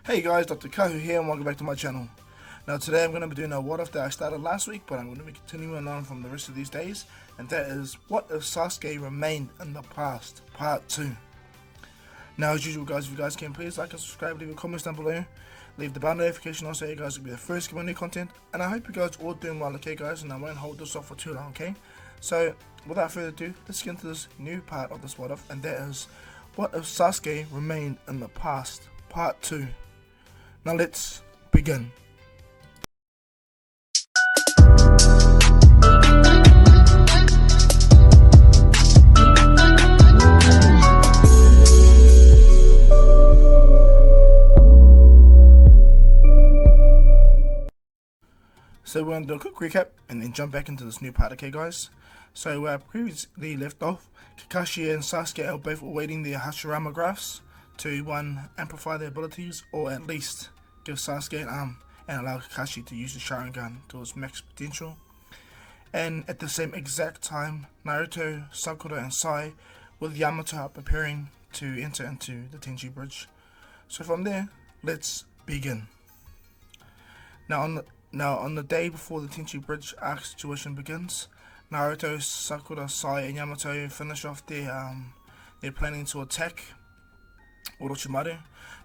Hey guys, Dr. Kahu here and welcome back to my channel. Now today I'm going to be doing a what if that I started last week, but I'm going to be continuing on from the rest of these days, and that is what if Sasuke remained in the past, part 2. Now as usual guys, if you guys can please like and subscribe, leave a comment down below, leave the bell notification on so you guys will be the first to get my new content, and I hope you guys are all doing well, okay guys, and I won't hold this off for too long, okay? So without further ado, let's get into this new part of this what if, and that is what if Sasuke remained in the past, part 2. Now let's begin. So we're going to do a quick recap and then jump back into this new part, okay guys? So where previously left off, Kakashi and Sasuke are both awaiting their Hashirama graphs to amplify their abilities, or at least give Sasuke an arm and allow Kakashi to use the Sharingan to its max potential. And at the same exact time, Naruto, Sakura and Sai with Yamato are preparing to enter into the Tenchi Bridge. So from there, let's begin. Now on the day before the Tenchi Bridge arc situation begins, Naruto, Sakura, Sai and Yamato finish off their planning to attack Orochimaru.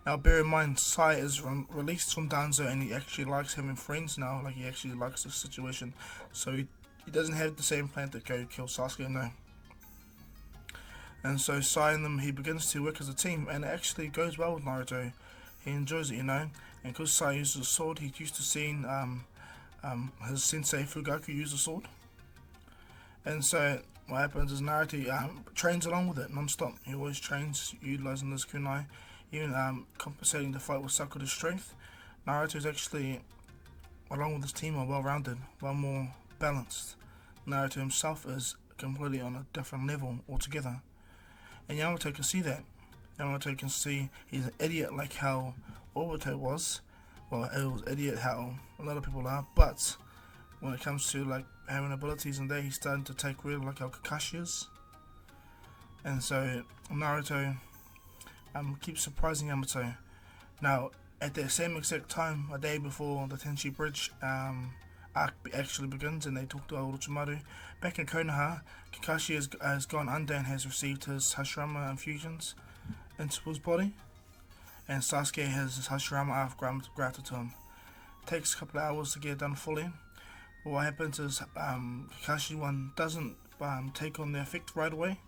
Now bear in mind, Sai is released from Danzo and he actually likes having friends now, like he actually likes this situation. So he doesn't have the same plan to go kill Sasuke, no. And so Sai and them, he begins to work as a team, and it actually goes well with Naruto. He enjoys it, you know. And because Sai uses a sword, he's used to seeing his sensei Fugaku use a sword. And so what happens is Naruto trains along with it non-stop. He always trains utilizing this kunai, even compensating the fight with Sakura's strength. Naruto's actually, along with his team, are well-rounded, well more balanced. Naruto himself is completely on a different level altogether. And Yamato can see that. Yamato can see he's an idiot like how Obito was. Well, it was idiot how a lot of people are, but when it comes to like having abilities and that, he's starting to take real like how Kakashi is. And so Naruto keeps surprising Yamato. Now at the same exact time, a day before the Tenchi Bridge arc actually begins and they talk to Orochimaru, back in Konoha, Kakashi has gone under and has received his Hashirama infusions into his body, and Sasuke has his Hashirama arc grafted to him. It takes a couple of hours to get it done fully. But what happens is Kakashi one doesn't take on the effect right away.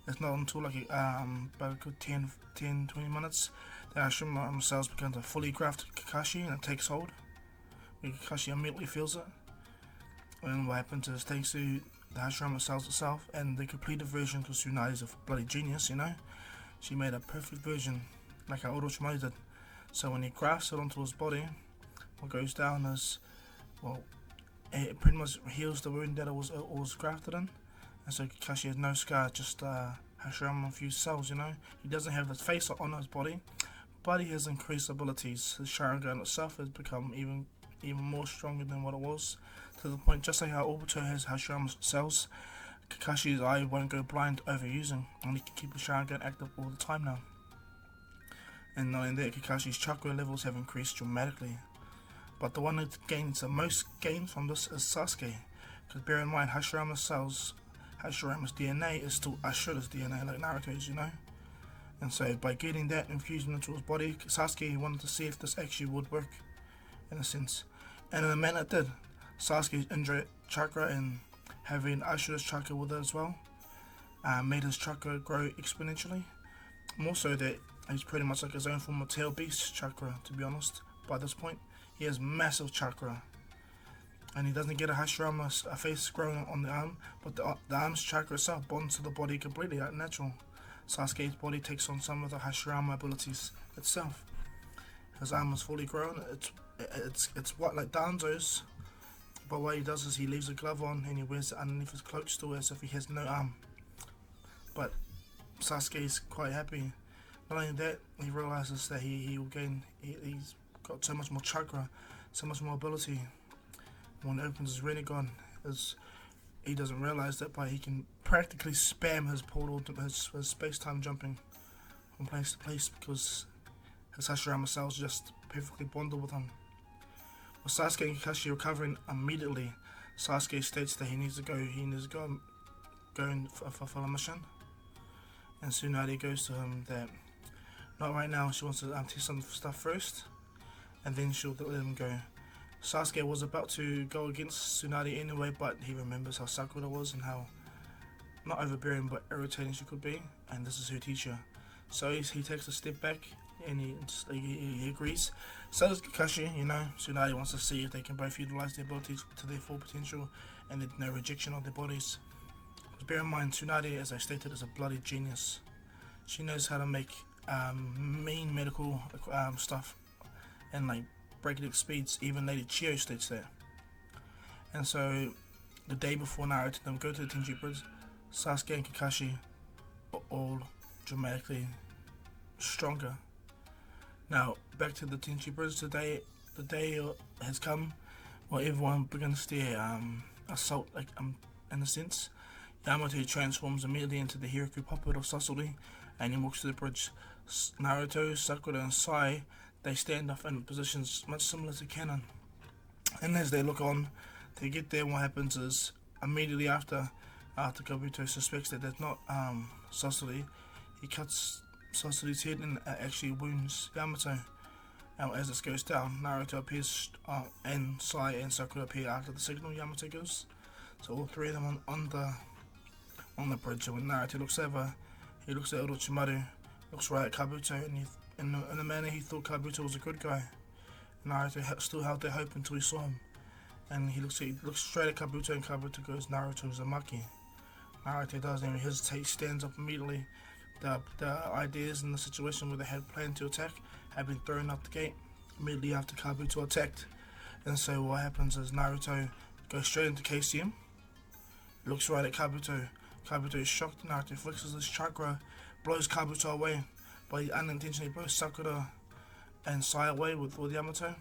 It's not until like about a good 10-20 minutes that Hashirama cells begin to fully graft Kakashi, and it takes hold. Kakashi immediately feels it. And what happens is thanks to the Hashirama cells itself and the completed version, because Tsunade is a bloody genius, you know. She made a perfect version like how Orochimaru did. So when he grafts it onto his body, what goes down is, well, it pretty much heals the wound that it was grafted in. And so Kakashi has no scar, just Hashirama infused cells, you know. He doesn't have his face on his body, but he has increased abilities. His Sharingan itself has become even more stronger than what it was, to the point just like how Obito has Hashirama cells, Kakashi's eye won't go blind overusing, and he can keep his Sharingan active all the time now. And not only that, Kakashi's chakra levels have increased dramatically. But the one that gains the most gains from this is Sasuke, because bear in mind, Hashirama cells, Hashirama's DNA is still Ashura's DNA, like Naruto's, you know. And so by getting that infusion into his body, Sasuke wanted to see if this actually would work, in a sense. And in a manner it did. Sasuke's injured chakra and having Ashura's chakra with it as well made his chakra grow exponentially. More so that he's pretty much like his own form of tail beast chakra, to be honest. By this point, he has massive chakra. And he doesn't get a Hashirama face growing on the arm, but the arm's chakra itself bonds to the body completely, like natural. Sasuke's body takes on some of the Hashirama abilities itself. His arm is fully grown. It's what like Danzo's, but what he does is he leaves a glove on and he wears it underneath his cloak still as if he has no arm. But Sasuke is quite happy. Not only that, he realizes that he will gain. He's got so much more chakra, so much more ability. When he opens his Rinnegan, he doesn't realize that, but he can practically spam his portal, his space-time jumping from place to place, because his Hashirama cells just perfectly bonded with him. With Sasuke and Kakashi recovering immediately, Sasuke states that he needs to go and fulfill a mission. And Tsunade goes to him that not right now, she wants to test some stuff first, and then she'll let him go. Sasuke was about to go against Tsunade anyway, but he remembers how Sakura was and how not overbearing but irritating she could be, and this is her teacher. So he takes a step back and he agrees. So does Kakashi, Tsunade wants to see if they can both utilize their abilities to their full potential and there's no rejection of their bodies. But bear in mind, Tsunade, as I stated, is a bloody genius. She knows how to make mean medical stuff and like breakneck speeds. Even Lady Chiyo states that. And so the day before Naruto them go to the Tenchi Bridge, Sasuke and Kakashi are all dramatically stronger. Now back to the Tenchi Bridge. Today, the day has come where everyone begins their assault, in a sense. Yamato transforms immediately into the Hiraku puppet of Sasori, and he walks to the bridge. Naruto, Sakura, and Sai, they stand up in positions much similar to Kanon. And as they look on, they get there. What happens is immediately after Kabuto suspects that that's not Sasori, he cuts Sasori's head and actually wounds Yamato. Now, as this goes down, Naruto appears and Sai and Sakura appear after the signal Yamato gives. So all three of them on the bridge. And when Naruto looks over, he looks at Orochimaru, looks right at Kabuto, and in a manner he thought Kabuto was a good guy. Naruto still held their hope until he saw him, and he looks straight at Kabuto, and Kabuto goes, "Naruto Uzumaki." Naruto doesn't even hesitate, stands up immediately. The ideas in the situation where they had planned to attack had been thrown out the gate immediately after Kabuto attacked. And so what happens is Naruto goes straight into KCM, looks right at Kabuto. Kabuto is shocked. Naruto flexes his chakra, blows Kabuto away, but he unintentionally blows Sakura and Sai away with Yamato.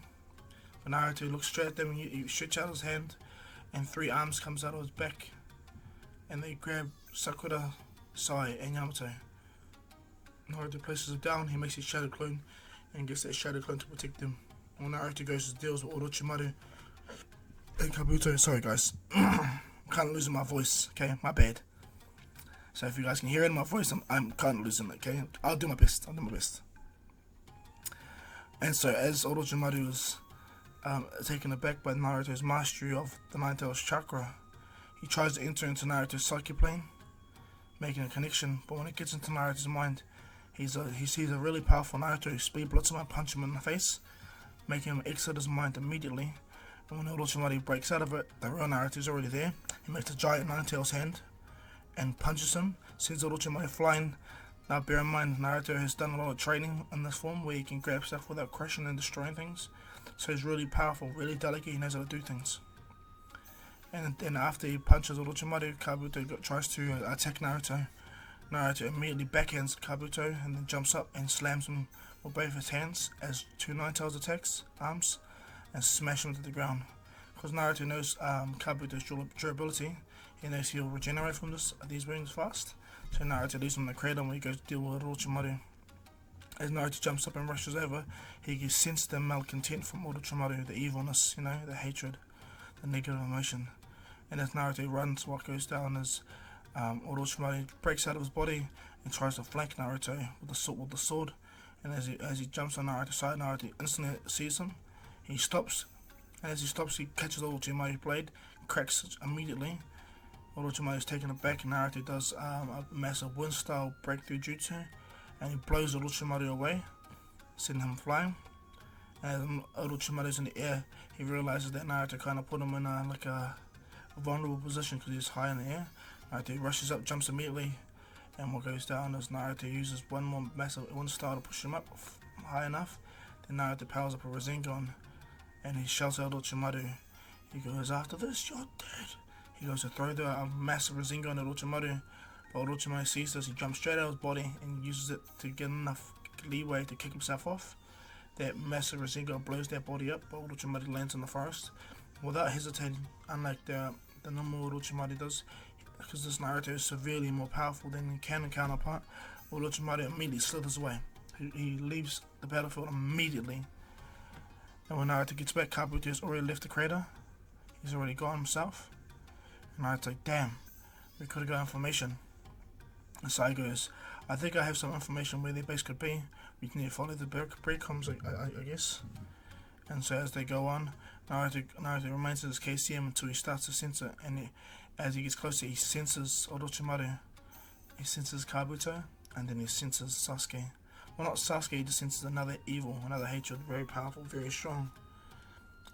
But Naruto looks straight at them and he stretches out his hand, and 3 arms comes out of his back, and they grab Sakura, Sai, and Yamato. Naruto places it down. He makes his shadow clone and gets that shadow clone to protect them. When Naruto goes to deals with Orochimaru and Kabuto. Sorry guys, I'm kind of losing my voice. Okay, my bad. So if you guys can hear it in my voice, I'm kind of losing it. Okay, I'll do my best. And so as Orochimaru is taken aback by Naruto's mastery of the Nine-Tails chakra, he tries to enter into Naruto's psychic plane, making a connection. But when it gets into Naruto's mind, he sees a really powerful Naruto who speed blitz him and punch him in the face, making him exit his mind immediately. And when Orochimaru breaks out of it, the real Naruto is already there. He makes a giant Nine-Tails hand and punches him, sends Orochimaru flying. Now bear in mind, Naruto has done a lot of training in this form where he can grab stuff without crashing and destroying things. So he's really powerful, really delicate, he knows how to do things. And then after he punches Orochimaru, Kabuto tries to attack Naruto. Naruto immediately backhands Kabuto and then jumps up and slams him with both his hands as 2 Nine-Tails attacks, arms, and smash him to the ground. Because Naruto knows Kabuto's durability, he knows he'll regenerate from these wounds fast. So Naruto leaves him in the cradle when he goes to deal with Orochimaru. As Naruto jumps up and rushes over, he can sense the malcontent from Orochimaru, the evilness, the hatred, the negative emotion. And as Naruto runs, what goes down is Orochimaru breaks out of his body and tries to flank Naruto with the sword. And as he jumps on Naruto's side, Naruto instantly sees him. He stops, and as he stops, he catches Orochimaru's blade, cracks immediately. Orochimaru is taken aback, and Naruto does a massive wind-style breakthrough jutsu, and he blows Orochimaru away, sending him flying. And as Orochimaru is in the air, he realizes that Naruto kind of put him in a vulnerable position because he's high in the air. Naruto rushes up, jumps immediately, and what goes down is Naruto uses one more massive wind-style to push him up high enough. Then Naruto powers up a Rasengan, and he shouts at Orochimaru. He goes, "After this, you're dead." He goes to throw the massive Rasengan at Orochimaru, but Orochimaru sees this. He jumps straight out of his body and uses it to get enough leeway to kick himself off. That massive Rasengan blows their body up, but Orochimaru lands in the forest without hesitating, unlike the normal Orochimaru does. Because this Naruto is severely more powerful than the canon counterpart, Orochimaru immediately slithers away. He leaves the battlefield immediately. And when Naruto gets back, Kabuto has already left the crater. He's already gone himself. And Naruto's like, damn, we could have got information. And Sai goes, I think I have some information where their base could be. We need to follow the breadcrumbs, I guess. And so as they go on, Naruto remains at his KCM until he starts to sense it. And as he gets closer, he senses Orochimaru. He senses Kabuto. And then he senses Sasuke. Well, not Sasuke, he just senses another evil, another hatred, very powerful, very strong.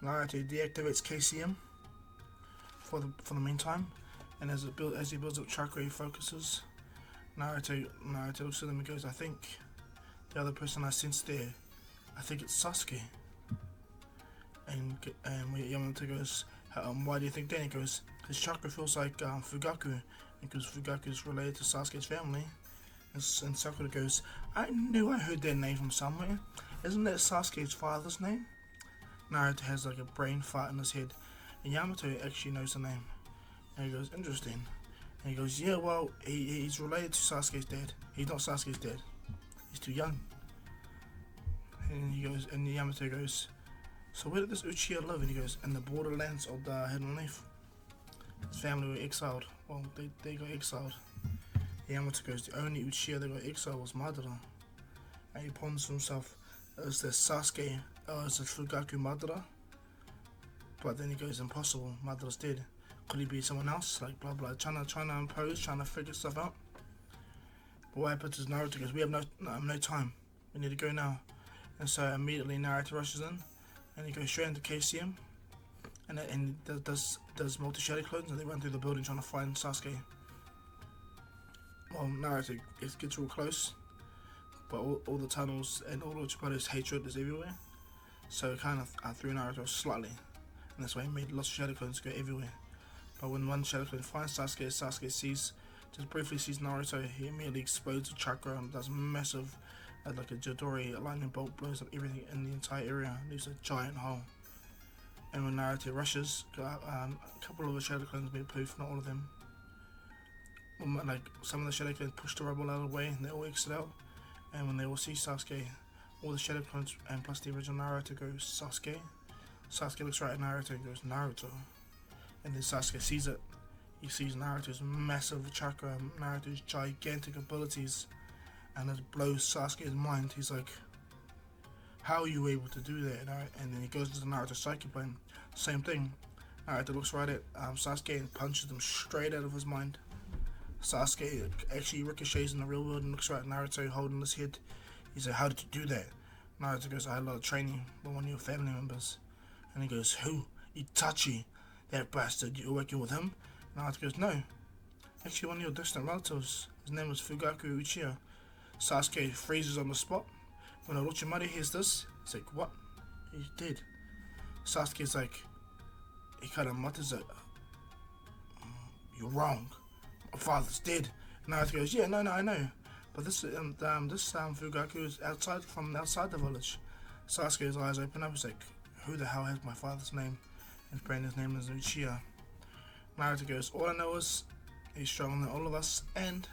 Naruto deactivates KCM for the meantime. And as he builds up chakra, he focuses. Naruto looks at him and goes, I think the other person I sensed there, I think it's Sasuke. And Yamato goes, why do you think that? He goes, his chakra feels like Fugaku, because Fugaku is related to Sasuke's family. And Sakura goes, I knew I heard that name from somewhere. Isn't that Sasuke's father's name? Naruto has like a brain fart in his head, and Yamato actually knows the name. And he goes, interesting. And he goes, yeah, well, he's related to Sasuke's dad. He's not Sasuke's dad. He's too young. And he goes, and Yamato goes, so where did this Uchiha live? And he goes, in the borderlands of the Hidden Leaf. His family were exiled. Well, they got exiled. Yamato goes, the only Uchiha that got exiled was Madara. And he ponders to himself, is this Sasuke, is it Fugaku Madara? But then he goes, impossible, Madara's dead. Could he be someone else? Like blah blah, trying to impose, trying to figure stuff out. But what happens is Naruto goes, we have no time. We need to go now. And so immediately Naruto rushes in, and he goes straight into KCM, and does multi-shadow clones, and they run through the building trying to find Sasuke. Well, Naruto gets real close, but all the tunnels and all Orochimaru's hatred is everywhere. So it kind of threw Naruto slightly, and that's why he made lots of shadow clones go everywhere. But when one shadow clone finds Sasuke just briefly sees Naruto, he immediately explodes with chakra and does massive, like a Jidori, a lightning bolt blows up everything in the entire area, leaves a giant hole. And when Naruto rushes, a couple of the shadow clones made poof, not all of them. Like some of the shadow clones push the rubble out of the way, and they all exit out. And when they all see Sasuke, all the shadow clones and plus the original Naruto goes Sasuke. Sasuke looks right at Naruto and goes Naruto. And then Sasuke sees it. He sees Naruto's massive chakra, Naruto's gigantic abilities, and it blows Sasuke's mind. He's like, how are you able to do that? And then he goes into Naruto's psyche plane. Same thing. Naruto looks right at Sasuke and punches him straight out of his mind. Sasuke actually ricochets in the real world and looks right at Naruto holding his head. He's like, how did you do that? Naruto goes, I had a lot of training with one of your family members. And he goes, who? Itachi. That bastard, you're working with him? Naruto goes, no. Actually, one of your distant relatives. His name was Fugaku Uchiha. Sasuke freezes on the spot. When Orochimaru hears this, he's like, what? He's dead. Sasuke's like, he kind of mutters like, you're wrong. My father's dead. Naruto goes, yeah, no, I know. But this Fugaku is outside the village. Sasuke's eyes open up. He's like, who the hell has my father's name? His brother's name is Uchiha. Naruto goes, all I know is he's stronger than all of us, and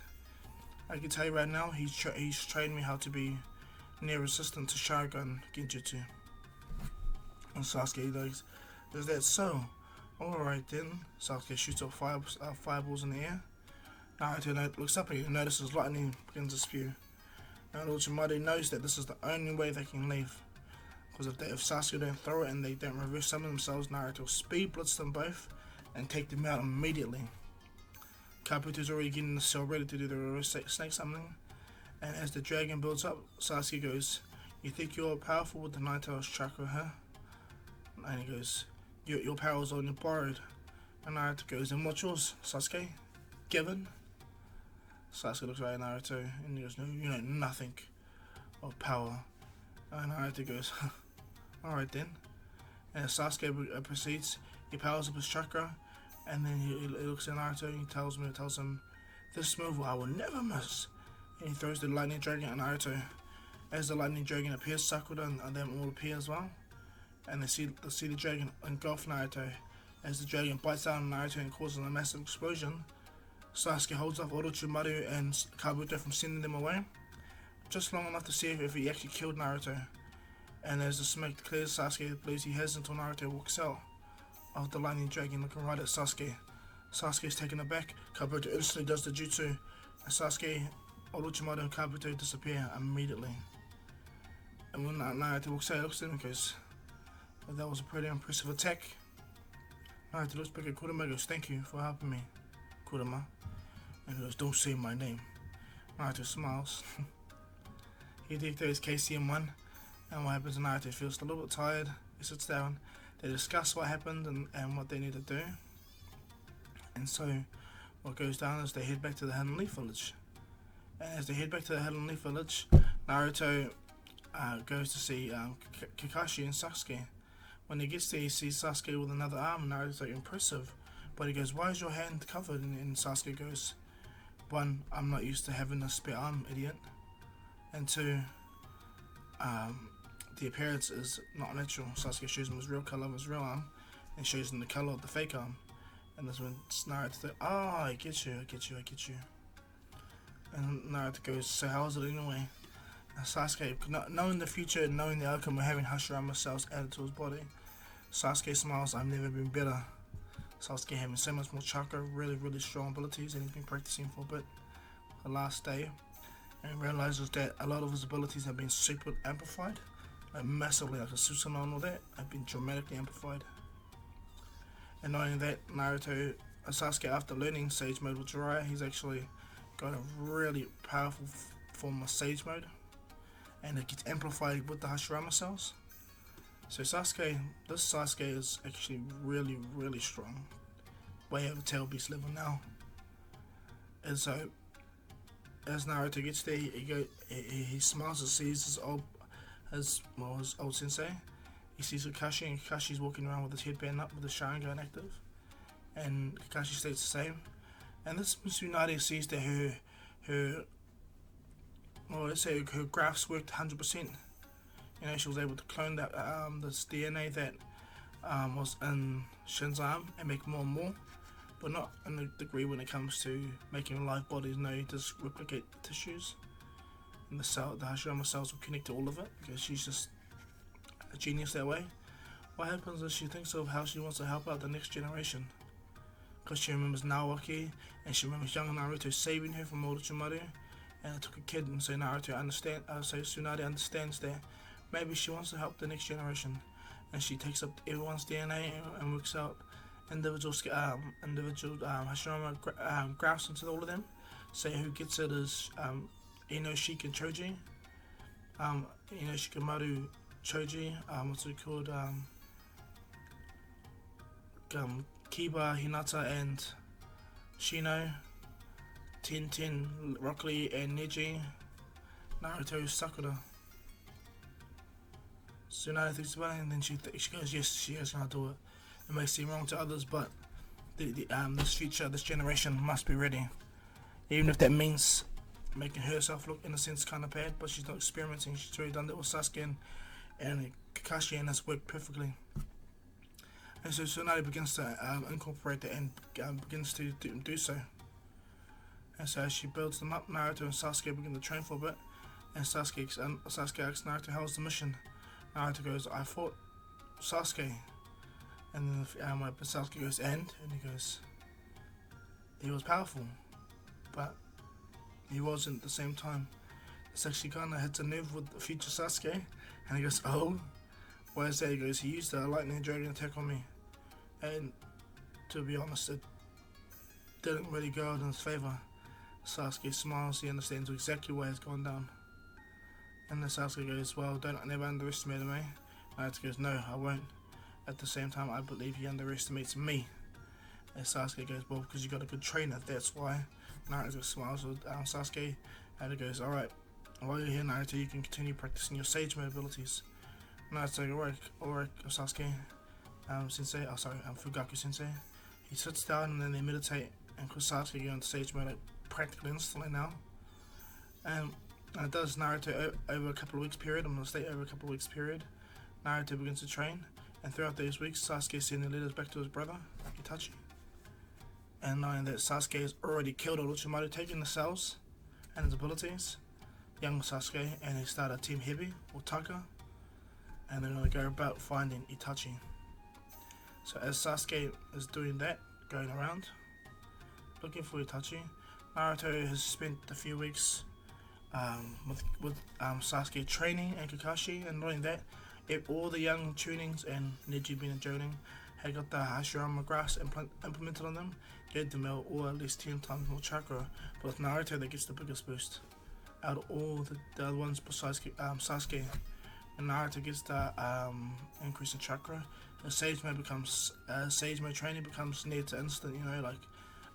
I can tell you right now, he's trained me how to be near resistant to Sharingan Genjutsu. And Sasuke goes, is that so? Alright then. Sasuke shoots up fireballs in the air. Naruto looks up and notices lightning begins to spew. And Orochimaru knows that this is the only way they can leave. Because if Sasuke don't throw it and they don't reverse summon themselves, Naruto will speed blitz them both and take them out immediately. Kabuto's already getting the cell ready to do the reverse snake summoning. And as the dragon builds up, Sasuke goes, you think you're powerful with the Nine-Tails chakra, huh? And he goes, your power is only borrowed. And Naruto goes, and what's yours, Sasuke? Given? Sasuke looks right at Naruto and he goes, no, you know nothing of power. And Naruto goes, alright then. And as Sasuke proceeds, he powers up his chakra, and then he looks at Naruto and he tells him, this move I will never miss. And he throws the lightning dragon at Naruto. As the lightning dragon appears, Sakura and them all appear as well. And they see the dragon engulf Naruto. As the dragon bites down on Naruto and causes a massive explosion, Sasuke holds off Orochimaru and Kabuto from sending them away. just long enough to see if he actually killed Naruto. And as the smoke clears, Sasuke believes he has until Naruto walks out of the lightning dragon looking right at Sasuke. Sasuke's taken aback, Kabuto instantly does the jutsu, and Sasuke, Orochimaru and Kabuto disappear immediately. And when Naruto walks out, he looks at him and goes, well, that was a pretty impressive attack. Naruto looks back at Kurama and goes, thank you for helping me, Kurama. And he goes, don't say my name. Naruto smiles. He deactivates KCM1, and what happens, Naruto feels a little bit tired. He sits down, they discuss what happened and what they need to do. And so what goes down is they head back to the Hidden Leaf Village. And as they head back to the Hidden Leaf Village, Naruto goes to see Kakashi and Sasuke. When he gets there, he sees Sasuke with another arm, and Naruto's like, impressive. But he goes, why is your hand covered? And Sasuke goes, one, I'm not used to having a spare arm, idiot. And two, the appearance is not natural. Sasuke shows him his real colour of his real arm, and shows him the colour of the fake arm. And that's when Naruto's like, I get you. And Naruto goes, so how is it anyway? And Sasuke, knowing the future and knowing the outcome of having Hashirama cells added to his body, Sasuke smiles, I've never been better. Sasuke having so much more chakra, really strong abilities, and he's been practicing for a bit, the last day. And he realizes that a lot of his abilities have been super amplified, like massively, like a Susanoo and all that, have been dramatically amplified. And knowing that Sasuke, after learning Sage Mode with Jiraiya, he's actually got a really powerful form of Sage Mode, and it gets amplified with the Hashirama cells. So this Sasuke is actually really strong, way over Tail Beast level now. And so as Naruto gets there, he smiles and sees his old sensei. He sees Kakashi, and Kakashi's walking around with his headband up with the Sharingan active, and Kakashi stays the same. And this Tsunade sees that her graphs worked 100%. You know, she was able to clone that this DNA that was in Shin's arm and make more and more, but not in the degree when it comes to making live bodies. No, you just replicate the tissues, and the Hashirama cells will connect to all of it, because she's just a genius that way. What happens is she thinks of how she wants to help out the next generation, because she remembers Naoki, and she remembers young Naruto saving her from Orochimaru, and it took a kid. And so Tsunade understands that maybe she wants to help the next generation, and she takes up everyone's DNA and works out individual Hashirama graphs into all of them. So who gets it is Inoshika and Choji, Shikamaru Choji, what's it called, Kiba, Hinata and Shino, Tintin, Rock Lee and Neji, Naruto, Sakura. Tsunade thinks about it, and then she goes, yes, she is going to do it. It may seem wrong to others, but this generation must be ready. Even if that means making herself look, in a sense, kind of bad, but she's not experimenting. She's already done that with Sasuke and Kakashi, and that's worked perfectly. And so Tsunade begins to incorporate that and begins to do so. And so as she builds them up, Naruto and Sasuke begin to train for a bit, and Sasuke asks Naruto, how was the mission? Naruto goes, I fought Sasuke. And then Sasuke goes, and he goes, he was powerful, but he wasn't at the same time. This actually kind of hits a nerve with the future Sasuke, and he goes, oh, why is that? He goes, he used a lightning dragon attack on me, and to be honest, it didn't really go out in his favour. Sasuke smiles, he understands exactly why it's gone down. And then Sasuke goes, well, never underestimate him, eh? Naruto goes, no, I won't. At the same time, I believe he underestimates me. And Sasuke goes, well, because you got a good trainer, that's why. Naruto smiles with Sasuke, and he goes, alright, while you're here, Naruto, you can continue practicing your Sage Mode abilities. Naruto goes, alright, Sasuke, Fugaku Sensei. He sits down, and then they meditate, and Sasuke goes into Sage Mode practically instantly now. And it does Naruto over a couple of weeks period. I'm going to stay over a couple of weeks period. Naruto begins to train, and throughout those weeks, Sasuke is sending letters back to his brother, Itachi. And knowing that Sasuke has already killed Orochimaru, taking the cells and his abilities, young Sasuke, and he started Team Heavy or Taka, and they're gonna go about finding Itachi. So as Sasuke is doing that, going around looking for Itachi, Naruto has spent a few weeks with Sasuke training and Kakashi, and knowing that if all the young tunings and Neji being a Jonin had got the Hashirama grass implemented on them, gave them all at least 10 times more chakra. But it's Naruto that gets the biggest boost out of all the other ones besides Sasuke. And Naruto gets the increase in chakra. The Sage Mode training becomes near to instant, like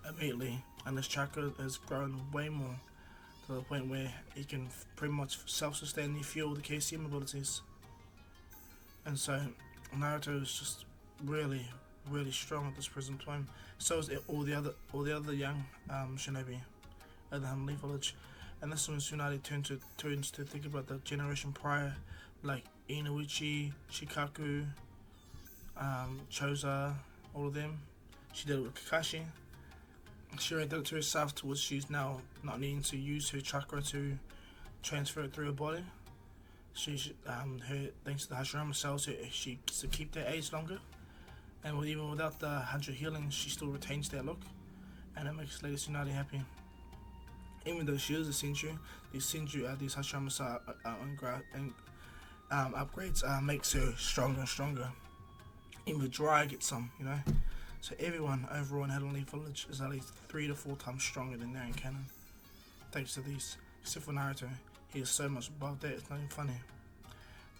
immediately, and his chakra has grown way more to the point where he can pretty much self-sustain and fuel the KCM abilities. And so Naruto is just really, really strong at this present time. So is all the other young shinobi at the Heavenly Village. And this is when Tsunade turns to think about the generation prior, like Inuichi, Shikaku, Choza, all of them. She did it with Kakashi. She already did it to herself, towards she's now not needing to use her chakra to transfer it through her body. Her thanks to the Hashirama cells, she gets to keep their age longer, and even without the 100 healing, she still retains that look, and it makes Lady Tsunade happy. Even though she is a Senju, these Hashirama upgrades makes her stronger and stronger. Even Jiraiya gets some, So everyone overall in Heavenly Village is at least 3 to 4 times stronger than their own canon, thanks to these. Except for Naruto, he is so much above that, it's not even funny.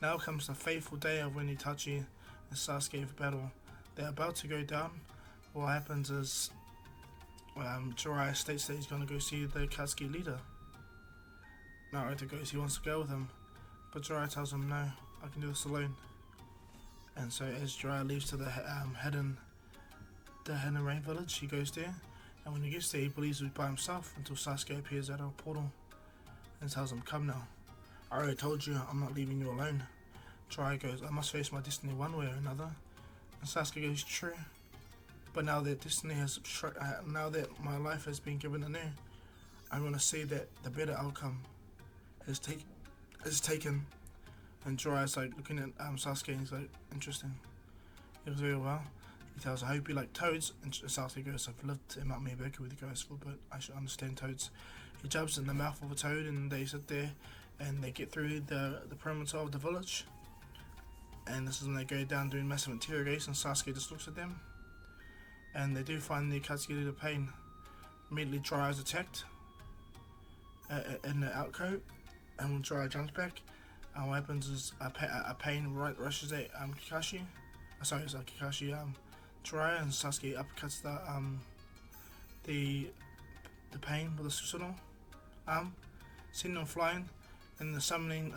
Now comes the fateful day of when Itachi and Sasuke for battle. They're about to go down. What happens is Jiraiya states that he's going to go see the Akatsuki leader. Naruto goes, he wants to go with him, but Jiraiya tells him, no, I can do this alone. And so as Jiraiya leaves to the Hidden Rain Village, he goes there, and when he gets there, he believes he's by himself until Sasuke appears at a portal and tells him, come now, I already told you I'm not leaving you alone. Jiraiya goes, I must face my destiny one way or another. And Sasuke goes, true, but now that destiny now that my life has been given anew, I'm going to see that the better outcome is taken. And Jiraiya's like looking at Sasuke, and he's like, interesting. He goes, very well. He tells, I hope you like toads. And Sasuke goes, I've lived in Mount Miyabuki with you guys for, but I should understand toads. He jumps in the mouth of a toad, and they sit there, and they get through the perimeter of the village. And this is when they go down doing massive interrogation. Sasuke just looks at them, and they do find the Akatsuki leader Pain. Immediately Jiraiya is attacked in the outcoat, and when Jiraiya jumps back, what happens is a Pain rushes at Kakashi. Kakashi, Jiraiya, and Sasuke uppercuts the Pain with a Susanoo sending him flying, and the summoning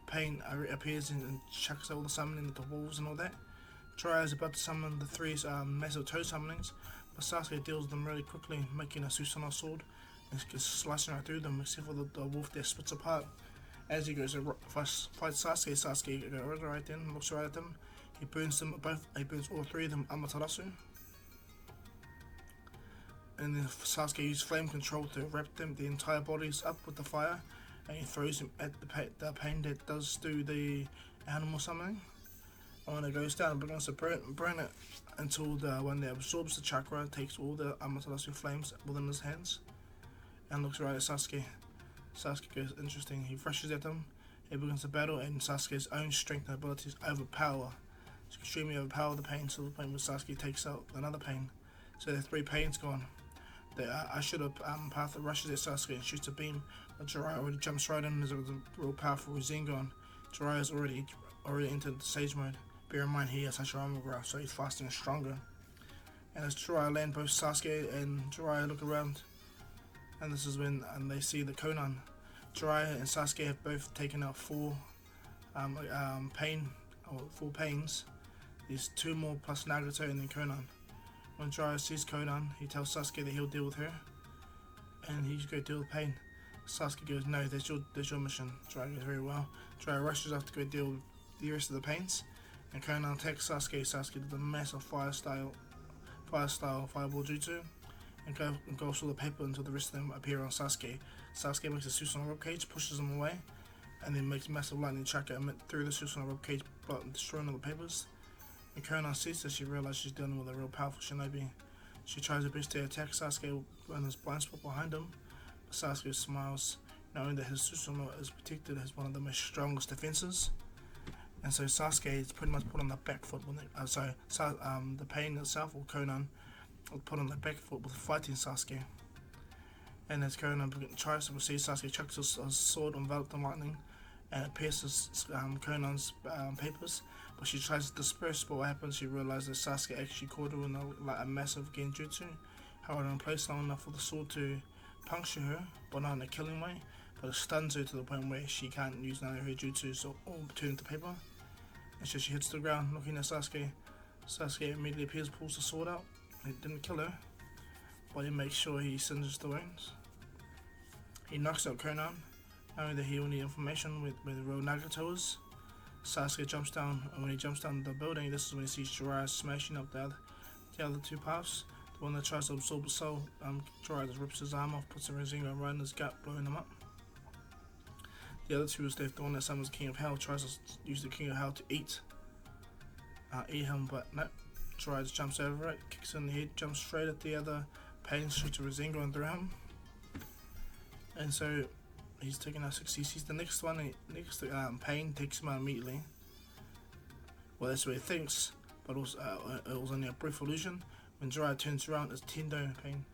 Pain appears and chucks out all the summoning with the wolves and all that. Jiraiya is about to summon the 3 massive toe summonings, but Sasuke deals with them really quickly, making a Susanoo sword and slicing right through them, except for the wolf there splits apart. As he goes to fight Sasuke, Sasuke goes right then, looks right at them. He burns them both. He burns all 3 of them Amaterasu. And then Sasuke uses flame control to wrap the entire bodies up with the fire, and he throws them at the Pain that does do the animal summoning. And when it goes down, it begins to burn it until the one that absorbs the chakra takes all the Amaterasu flames within his hands and looks right at Sasuke. Sasuke goes, interesting. He rushes at them. He begins to battle, and Sasuke's own strength and abilities extremely overpower the Pain, to the point where Sasuke takes out another Pain. So the 3 Pains gone. The Ashura Path rushes at Sasuke and shoots a beam, but Jiraiya already jumps right in as a real powerful Rasengan. Jiraiya's already entered the Sage Mode. Bear in mind he has Hashirama Graph, so he's faster and stronger. And as Jiraiya land, both Sasuke and Jiraiya look around, and this is when they see the Konan. Jiraiya and Sasuke have both taken out 4 Pains. There's 2 more plus Nagato and then Konan. When Jiraiya sees Konan, he tells Sasuke that he'll deal with her, and he's going to deal with Pain. Sasuke goes, no, that's your mission. Jiraiya goes, very well. Jiraiya rushes off to go deal with the rest of the Pains, and Konan attacks Sasuke. Sasuke does a massive fireball jutsu, and goes through the paper until the rest of them appear on Sasuke. Sasuke makes a Susanoo ribcage, pushes them away, and then makes massive lightning tracker through the Susanoo ribcage, destroying all the papers. When Konan sees this, she realizes she's dealing with a real powerful shinobi. She tries her best to attack Sasuke in his blind spot behind him, but Sasuke smiles, knowing that his Susanoo is protected as one of the most strongest defenses. And so Sasuke is pretty much put on the back foot when the pain itself, or Konan, was put on the back foot with fighting Sasuke. And as Konan tries to proceed, Sasuke chucks his sword enveloped in lightning, and it pierces Konan's papers. But she tries to disperse, but what happens, she realizes that Sasuke actually caught her in a massive genjutsu, held her in place long enough for the sword to puncture her, but not in a killing way, but it stuns her to the point where she can't use none of her jutsu, so all turn into paper. And so she hits the ground, looking at Sasuke. Sasuke immediately appears, pulls the sword out. It didn't kill her, but he makes sure he singes the wounds. He knocks out Konan, knowing that he will need information where the real Nagato is. Sasuke jumps down, and when he jumps down the building, this is when he sees Jiraiya smashing up the other two paths. The one that tries to absorb the soul, Jiraiya just rips his arm off, puts a Rasengan right in his gut, blowing him up. The other two is left. The one that summons King of Hell tries to use the King of Hell to eat him, but no. Jiraiya just jumps over it, kicks in the head, jumps straight at the other pain, shoots a Rasengan through him. And so he's taking out 6 CCs. The next pain takes him out immediately. Well, that's what he thinks, but also, it was only a brief illusion. When Jiraiya turns around, it's Tendo Pain.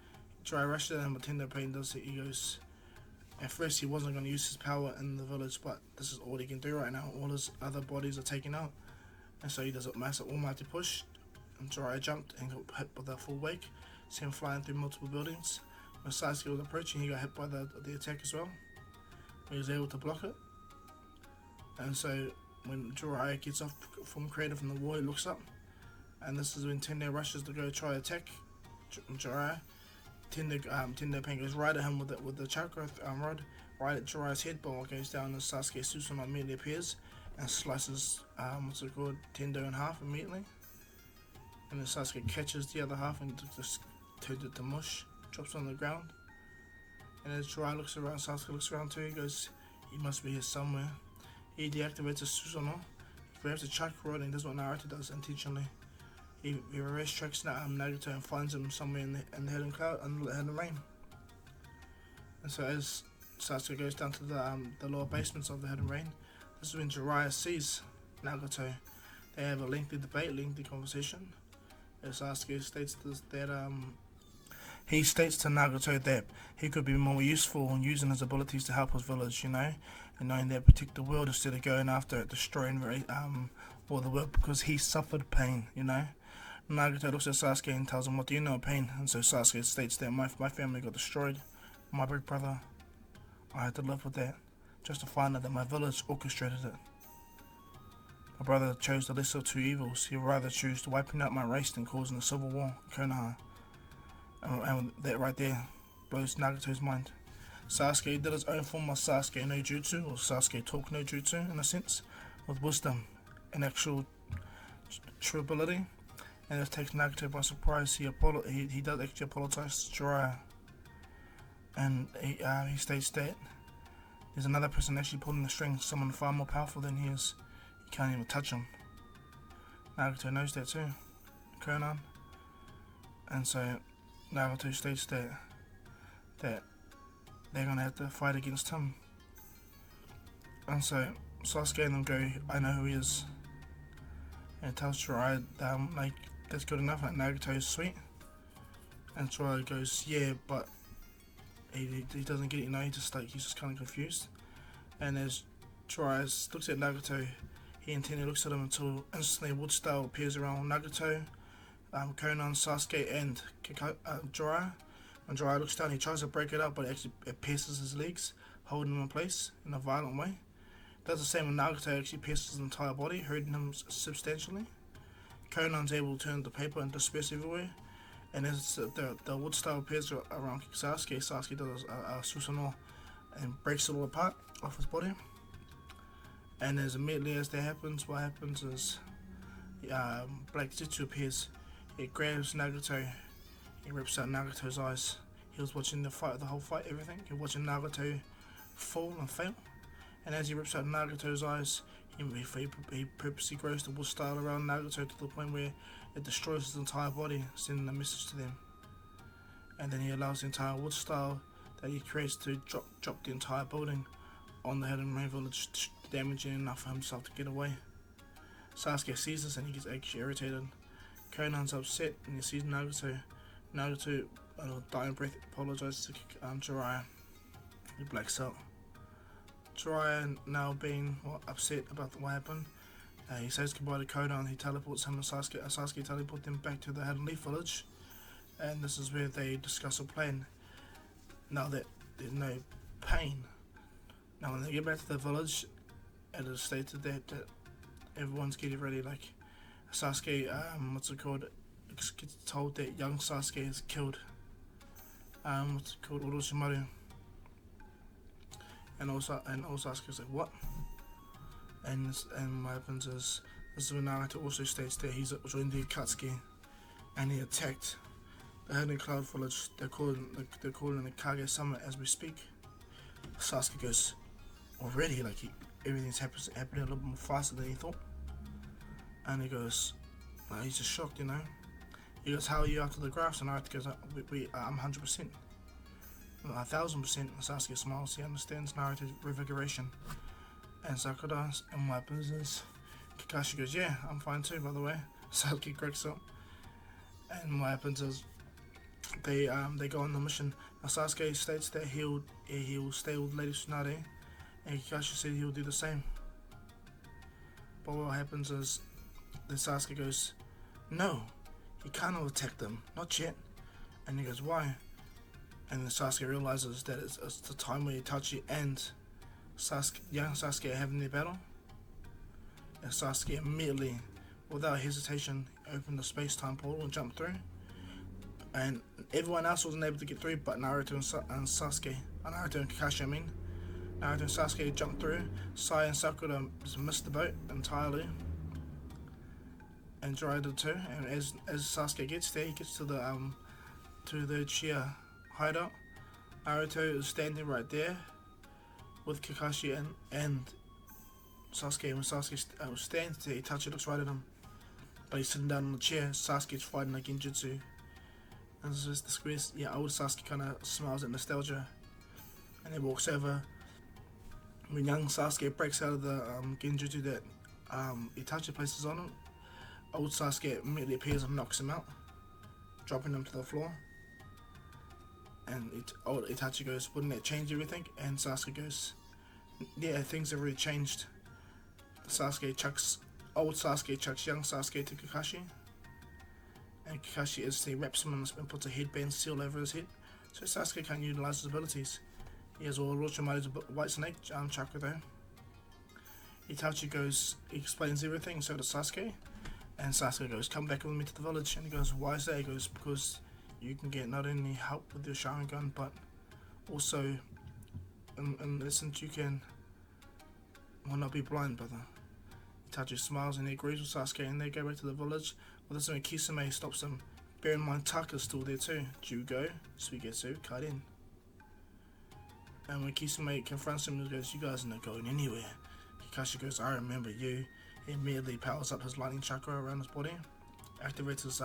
Jiraiya rushes at him, but Tendo Pain does it. He goes, at first he wasn't going to use his power in the village, but this is all he can do right now. All his other bodies are taken out, and so he does a massive almighty push. And Jiraiya jumped and got hit with a full wake, sent him flying through multiple buildings. When Sasuke was approaching, he got hit by the attack as well. He was able to block it. And so when Jiraiya gets off from creative from the wall, he looks up, and this is when Tendo rushes to go try to attack Jiraiya. Tendo Pain goes right at him with the chakra rod, right at Jiraiya's head, but what goes down, and Sasuke Susanoo immediately appears and slices Tendo in half immediately. And then Sasuke catches the other half and just turns it to mush, drops on the ground. And as Jiraiya looks around, Sasuke looks around too. He goes, he must be here somewhere. He deactivates his Susanoo, he grabs the chakra rod, and does what Naruto does intentionally. He reverse tracks Nagato and finds him somewhere in the hidden cloud, under the hidden rain. And so as Sasuke goes down to the lower basements of the hidden rain, this is when Jiraiya sees Nagato. They have a lengthy debate, lengthy conversation. As Sasuke states he states to Nagato that he could be more useful in using his abilities to help his village, and knowing that protect the world instead of going after it, destroying all the world, because he suffered pain, Nagato looks at Sasuke and tells him, what do you know of pain? And so Sasuke states that my family got destroyed. My big brother, I had to live with that, just to find out that my village orchestrated it. My brother chose the lesser of two evils. He would rather choose to wiping out my race than causing a civil war in Konoha. And that right there blows Nagato's mind. Sasuke did his own form of Sasuke no Jutsu, or Sasuke talk no Jutsu in a sense, with wisdom and actual true ability. And it takes Nagato by surprise. He does actually apologize to Jiraiya. And he states that there's another person actually pulling the strings, someone far more powerful than he is. He can't even touch him. Nagato knows that too, Konan. And so Nagato states that they're gonna have to fight against him. And so Sasuke and them go, I know who he is. And tells Jiraiya that's good enough, like Nagato is sweet. And Jiraiya goes, yeah, but he doesn't get it, he's just kind of confused. And as Jiraiya looks at Nagato, he intently looks at him until instantly wood style appears around Nagato, Konan, Sasuke, and Jiraiya. When Jiraiya looks down, he tries to break it up, but it pierces his legs, holding him in place in a violent way. Does the same when Nagato actually pierces his entire body, hurting him substantially. Konan's able to turn the paper and disperse everywhere. And as the wood style appears around Sasuke does a Susanoo and breaks it all apart off his body. And as immediately as that happens, what happens is Black Zetsu appears. It grabs Nagato, He rips out Nagato's eyes. He was watching the fight, the whole fight, everything. He was watching Nagato fall and fail. And as he rips out Nagato's eyes, he purposely grows the wood style around Nagato to the point where it destroys his entire body, sending a message to them. And then he allows the entire wood style that he creates to drop the entire building on the Hidden Rain village, damaging enough for himself to get away. Sasuke sees this and he gets actually irritated. Conan's upset and he sees Nagato. Nagato, dying breath, apologizes to Jiraiya. He blacks out. Jiraiya, now being upset about what happened, he says goodbye to Conan. He teleports him and Sasuke. Sasuke teleports them back to the Hidden Leaf village, and this is where they discuss a plan. Now that there's no pain, now when they get back to the village, it is stated that everyone's getting ready. Like Sasuke, gets told that young Sasuke is killed. Orochimaru. And Sasuke's like, what? And what happens is, this is when Naruto also states that he's joined the Akatsuki, and he attacked the Hidden Cloud village. They're calling the Kage Summit as we speak. Sasuke goes, already? Like, everything's happening a little more faster than he thought. And he goes, he's just shocked, you know. He goes, how are you after the graphs? And Naruto goes, I'm 100%. 1000%. Sasuke smiles. He understands Naruto's revigoration. And Sakura, and what happens is Kakashi goes, yeah, I'm fine too, by the way. Sasuke cracks up. And what happens is they go on the mission. Now Sasuke states that he'll stay with Lady Tsunade, and Kakashi said he'll do the same. But what happens is then Sasuke goes, no, he can't attack them, not yet. And he goes, why? And then Sasuke realizes that it's the time where Itachi and young Sasuke are having their battle. And Sasuke immediately, without hesitation, opened the space-time portal and jumped through. And everyone else wasn't able to get through, but Naruto and Sasuke, Naruto and Kakashi, Naruto and Sasuke jumped through. Sai and Sakura just missed the boat entirely. And Jiraiya did too. And as Sasuke gets there, he gets to the Uchiha hideout. Naruto is standing right there with Kakashi and Sasuke. When Sasuke stands there, Itachi looks right at him, but he's sitting down on the chair. Sasuke's fighting like Genjutsu, and this is the squares. Yeah, old Sasuke kind of smiles at nostalgia, and he walks over. When young Sasuke breaks out of the Genjutsu that Itachi places on him, old Sasuke immediately appears and knocks him out, dropping him to the floor. And old Itachi goes, wouldn't that change everything? And Sasuke goes, yeah, things have really changed. Old Sasuke chucks young Sasuke to Kakashi. And Kakashi instantly wraps him and puts a headband seal over his head. So Sasuke can't utilize his abilities. He has all Orochimaru's white snake chakra though. Itachi goes, he explains everything, so does Sasuke. And Sasuke goes, come back with me to the village. And he goes, why is that? He goes, because you can get not only help with your Sharingan, but also, in essence, you can not be blind, brother. Itachi smiles and he agrees with Sasuke, and they go back to the village. Well, this is when Kisame stops them. Bear in mind, Taka's still there too. Jugo, Suigetsu, Karin. And when Kisame confronts him, he goes, you guys are not going anywhere. Kakashi goes, I remember you. He immediately powers up his lightning chakra around his body, activates his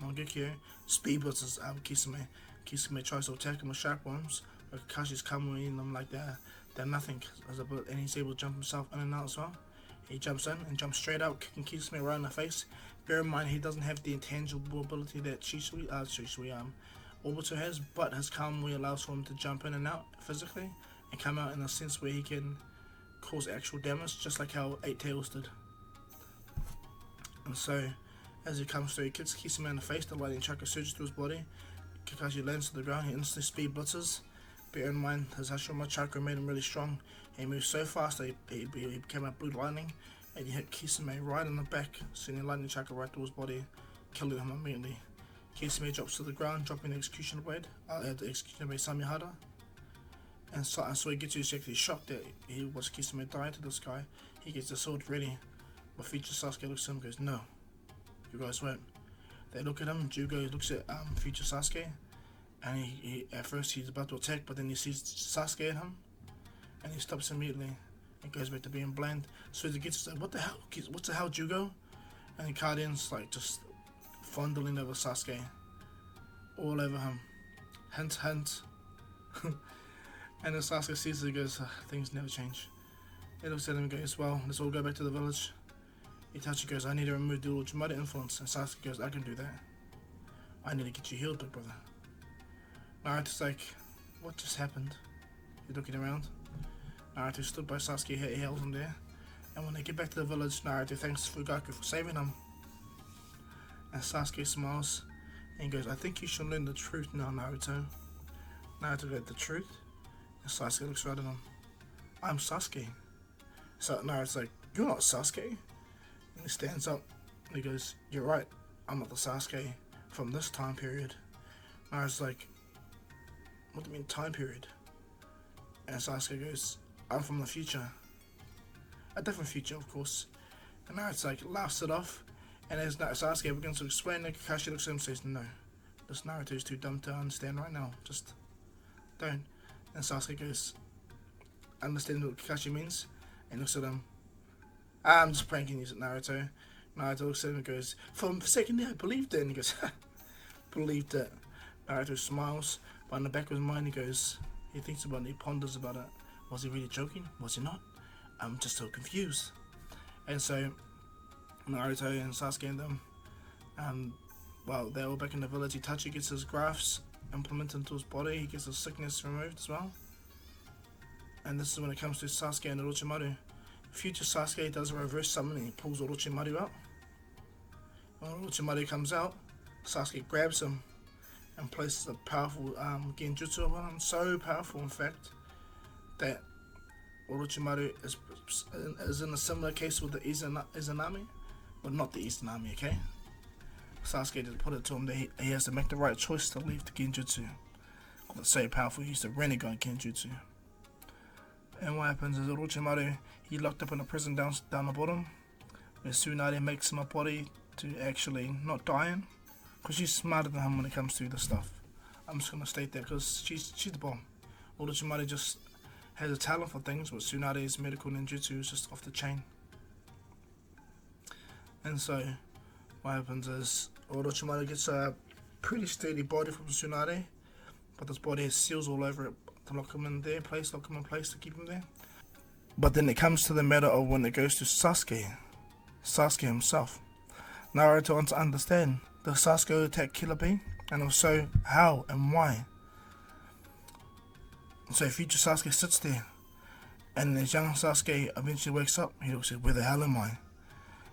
Mangekyo, speed blitzes Kisame. Kisame tries to attack him with sharp worms, but Kakashi's coming them like they're nothing, and he's able to jump himself in and out as well. He jumps in and jumps straight out, kicking Kisame right in the face. Bear in mind, he doesn't have the intangible ability that Obito has, but his Kamui allows for him to jump in and out physically, and come out in a sense where he can cause actual damage, just like how Eight Tails did. And so, as he comes through, he kicks Kisame in the face, the lightning chakra surges through his body. Kakashi lands to the ground, he instantly speed blitzes. Bear in mind, his Hashirama chakra made him really strong. He moved so fast that he became a blue lightning, and he hit Kisame right in the back, sending lightning chakra right through his body, killing him immediately. Kisame drops to the ground, dropping the execution blade, the execution blade Samihara. And so he gets actually shocked that he watched Kisame die to this guy. He gets the sword ready, but future Sasuke looks at him and goes, no, you guys won't. They look at him. Jugo looks at future Sasuke, and he at first he's about to attack, but then he sees Sasuke at him, and he stops immediately and goes back to being bland. So he gets like, what the hell, Jugo? And the Guardian's like just fondling over Sasuke, all over him. Hint, hint. And then Sasuke sees it and goes, things never change. He looks at him and goes, well, let's all go back to the village. Itachi goes, I need to remove the Orochimaru influence. And Sasuke goes, I can do that. I need to get you healed, big brother. Naruto's like, what just happened? He's looking around. Naruto stood by Sasuke, he held him there. And when they get back to the village, Naruto thanks Fugaku for saving him. And Sasuke smiles and goes, I think you should learn the truth now, Naruto. Naruto goes, the truth? And Sasuke looks right at him. I'm Sasuke. So Naruto's like, you're not Sasuke. And he stands up and he goes, you're right, I'm not the Sasuke from this time period. Naruto's like, what do you mean time period? And Sasuke goes, I'm from the future. A different future, of course. And Naruto's like, laughs it off. And as Sasuke begins to explain it, Kakashi looks at him and says, no, this Naruto is too dumb to understand right now. Just don't. And Sasuke goes, understand what Kakashi means? And looks at him, I'm just pranking you, Naruto. Naruto looks at him and goes, for a second there, I believed it. And he goes, believed it. Naruto smiles, but in the back of his mind he thinks about it, he ponders about it. Was he really joking? Was he not? I'm just so confused. And so Naruto and Sasuke and them, well, they're all back in the village. Itachi gets his grafts implemented into his body. He gets his sickness removed as well. And this is when it comes to Sasuke and Orochimaru. Future Sasuke does a reverse summon and he pulls Orochimaru out. When Orochimaru comes out, Sasuke grabs him and places a powerful genjutsu on him. So powerful, in fact, that Orochimaru is in a similar case with the Izanami, but not the Izanami, okay? Sasuke just put it to him that he has to make the right choice to leave the genjutsu. It's so powerful, he used the Rinnegan genjutsu. And what happens is Orochimaru, he locked up in a prison down the bottom, where Tsunade makes him a body to actually not die in, because she's smarter than him when it comes to this stuff. I'm just going to state that because she's the bomb. Orochimaru just has a talent for things, but Tsunade's medical ninjutsu is just off the chain. And so what happens is Orochimaru gets a pretty sturdy body from Tsunade, but this body has seals all over it to lock him in place to keep him there. But then it comes to the matter of when it goes to Sasuke himself. Naruto wants to understand, does Sasuke attack Killer Bee? And if so, how and why? So future Sasuke sits there, and as young Sasuke eventually wakes up, he looks at, where the hell am I?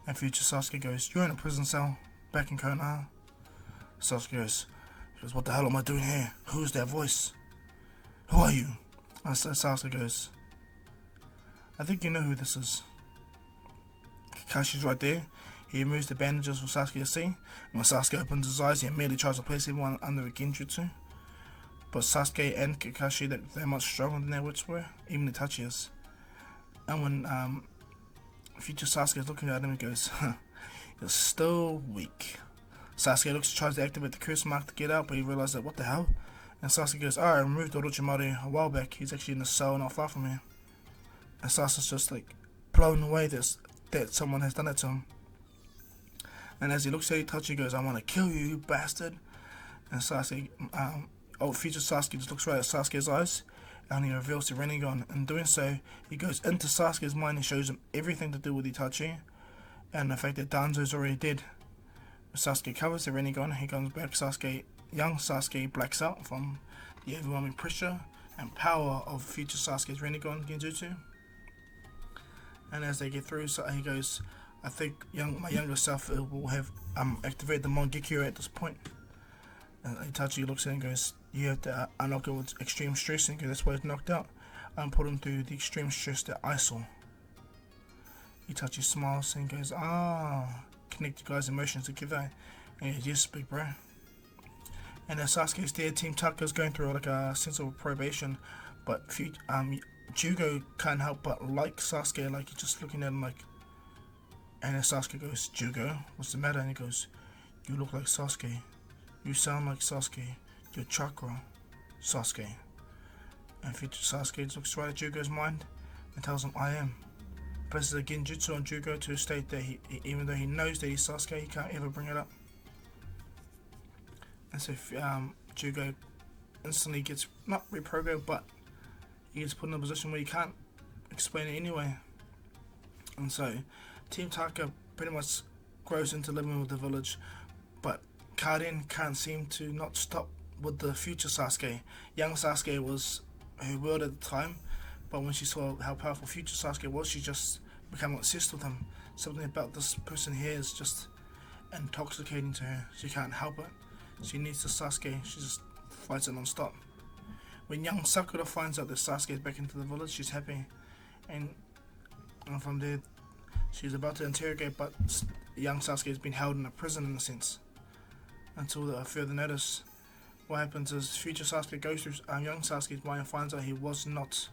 And future Sasuke goes, you're in a prison cell back in Konoha. Sasuke goes, what the hell am I doing here? Who's that voice? Who are you? And Sasuke goes, I think you know who this is. Kakashi's right there. He removes the bandages for Sasuke to see. And when Sasuke opens his eyes, he immediately tries to place everyone under a genjutsu. But Sasuke and Kakashi, they're much stronger than their wits were. Even Itachi is. And when future Sasuke is looking at him, he goes, you're still weak. Sasuke tries to activate the curse mark to get out, but he realizes that, what the hell? And Sasuke goes, I removed Orochimaru a while back. He's actually in a cell not far from here. And Sasuke's just like blown away that someone has done it to him. And as he looks at Itachi, he goes, I want to kill you, you bastard. And Sasuke, future Sasuke just looks right at Sasuke's eyes, and he reveals the Rinnegan. In doing so, he goes into Sasuke's mind and shows him everything to do with Itachi, and the fact that Danzo's already dead. Sasuke covers the Rinnegan, he comes back, young Sasuke blacks out from the overwhelming pressure and power of future Sasuke's Rinnegan genjutsu. And as they get through, so he goes, I think my younger self will have activated the Mangekyo at this point. And Itachi looks at it and goes, you have to unlock it with extreme stress, and that's why it's knocked out. And put him through the extreme stress that I saw. Itachi smiles and goes, connect you guys' emotions together. And he goes, yes, big bro. And as Sasuke's there, Team Tucker's going through like a sense of probation, but Jugo can't help but like Sasuke, like he's just looking at him like. And as Sasuke goes, Jugo, what's the matter? And he goes, You look like Sasuke. You sound like Sasuke. Your chakra, Sasuke. And future Sasuke looks right at Jugo's mind and tells him, I am. Places a genjutsu on Jugo to a state that even though he knows that he's Sasuke, he can't ever bring it up. And so Jugo instantly gets, not reprogrammed, but he gets put in a position where he can't explain it anyway. And so Team Taka pretty much grows into living with the village, but Karin can't seem to not stop with the future Sasuke. Young Sasuke was her world at the time, but when she saw how powerful future Sasuke was, she just became obsessed with him. Something about this person here is just intoxicating to her. She can't help it. She needs the Sasuke. She just fights it non-stop. When young Sakura finds out that Sasuke is back into the village, she's happy. And from there, she's about to interrogate, but young Sasuke has been held in a prison in a sense. Until further notice. What happens is future Sasuke goes through young Sasuke's mind and finds out he was not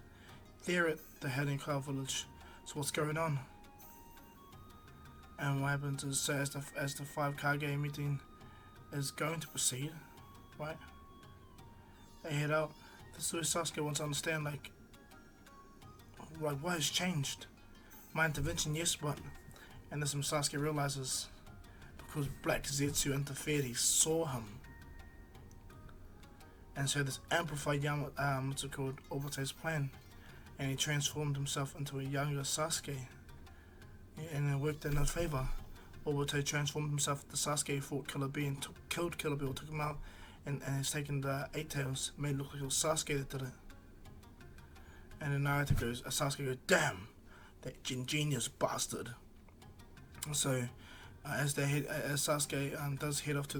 there at the Hidden Cloud village. So what's going on? And what happens is, so as the 5 Kage meeting is going to proceed, right? They head out. This is where Sasuke wants to understand, like what has changed? My intervention, yes, but and this is when Sasuke realizes because Black Zetsu interfered, he saw him. And so this amplified Obate's plan, and he transformed himself into a younger Sasuke, and it worked in his favor. Obate transformed himself into Sasuke, fought Killer Bee and killed Killer Bee, took him out, and has taken the 8 Tails, made it look like it was Sasuke that did it. And then Naruto goes, Sasuke goes, damn, that ingenious bastard. So as Sasuke does head off to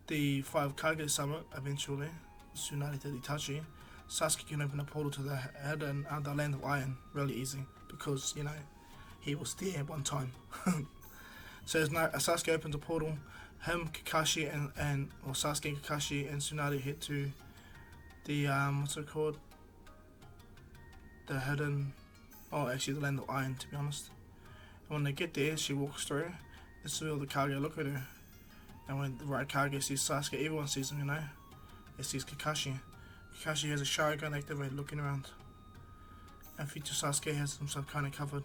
the 5 Kage summit eventually, Tsunade to Itachi, Sasuke can open a portal to the hidden the land of iron really easy because he was there at one time. So as Sasuke opens a portal, him, Kakashi, and Sasuke, Kakashi, and Tsunade head to the the hidden, the land of iron, to be honest. And when they get there, she walks through. This is where all the Kage look at her. And when the right Kage sees Sasuke, everyone sees him, It sees Kakashi. Kakashi has a Sharingan activated, looking around. And future Sasuke has himself kind of covered.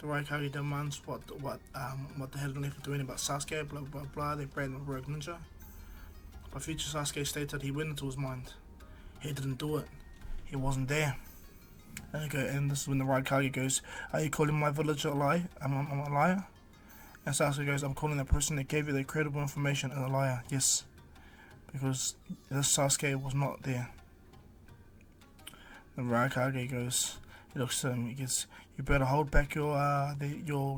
The right Kage demands what the Hidden Leaf are doing about Sasuke, blah blah blah. They brand him a rogue ninja. But future Sasuke stated he went into his mind. He didn't do it. He wasn't there. And this is when the right Kage goes, are you calling my village a lie? I'm a liar? And Sasuke goes, I'm calling the person that gave you the credible information a liar. Yes. Because this Sasuke was not there. The right Kage goes, he looks at him, he gets, you better hold back your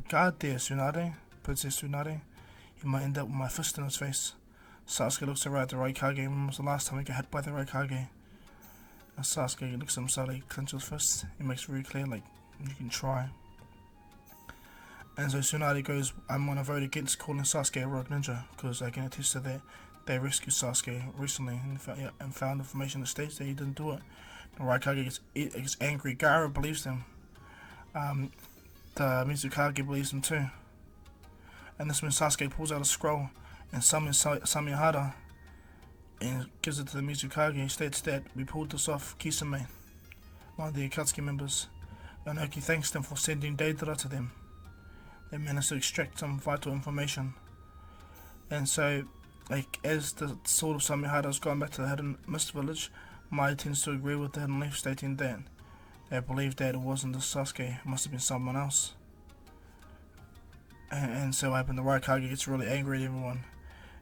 guard there, Tsunade. Princess Tsunade. He might end up with my fist in his face. Sasuke looks around at the right Kage. When was the last time he got hit by the right Kage? And Sasuke looks at himself, like, clenches his fist. He makes it very clear, like, you can try. And so Tsunade goes, I'm going to vote against calling Sasuke a rogue ninja, because I can attest to that. They rescued Sasuke recently and found information that states that he didn't do it. The right Kage gets angry. Gaara believes him. The Mizukage believes him too. And this when Sasuke pulls out a scroll and summons Samihara and gives it to the Mizukage. He states that we pulled this off Kisame, one of the Akatsuki members. Inoki thanks them for sending Deidara to them. They managed to extract some vital information. And so, like, as the sword of Samihara has gone back to the Hidden Mist Village, Mai tends to agree with the Hidden Leaf, stating that they believe that it wasn't the Sasuke, it must have been someone else. And so what happened, the right Kage gets really angry at everyone.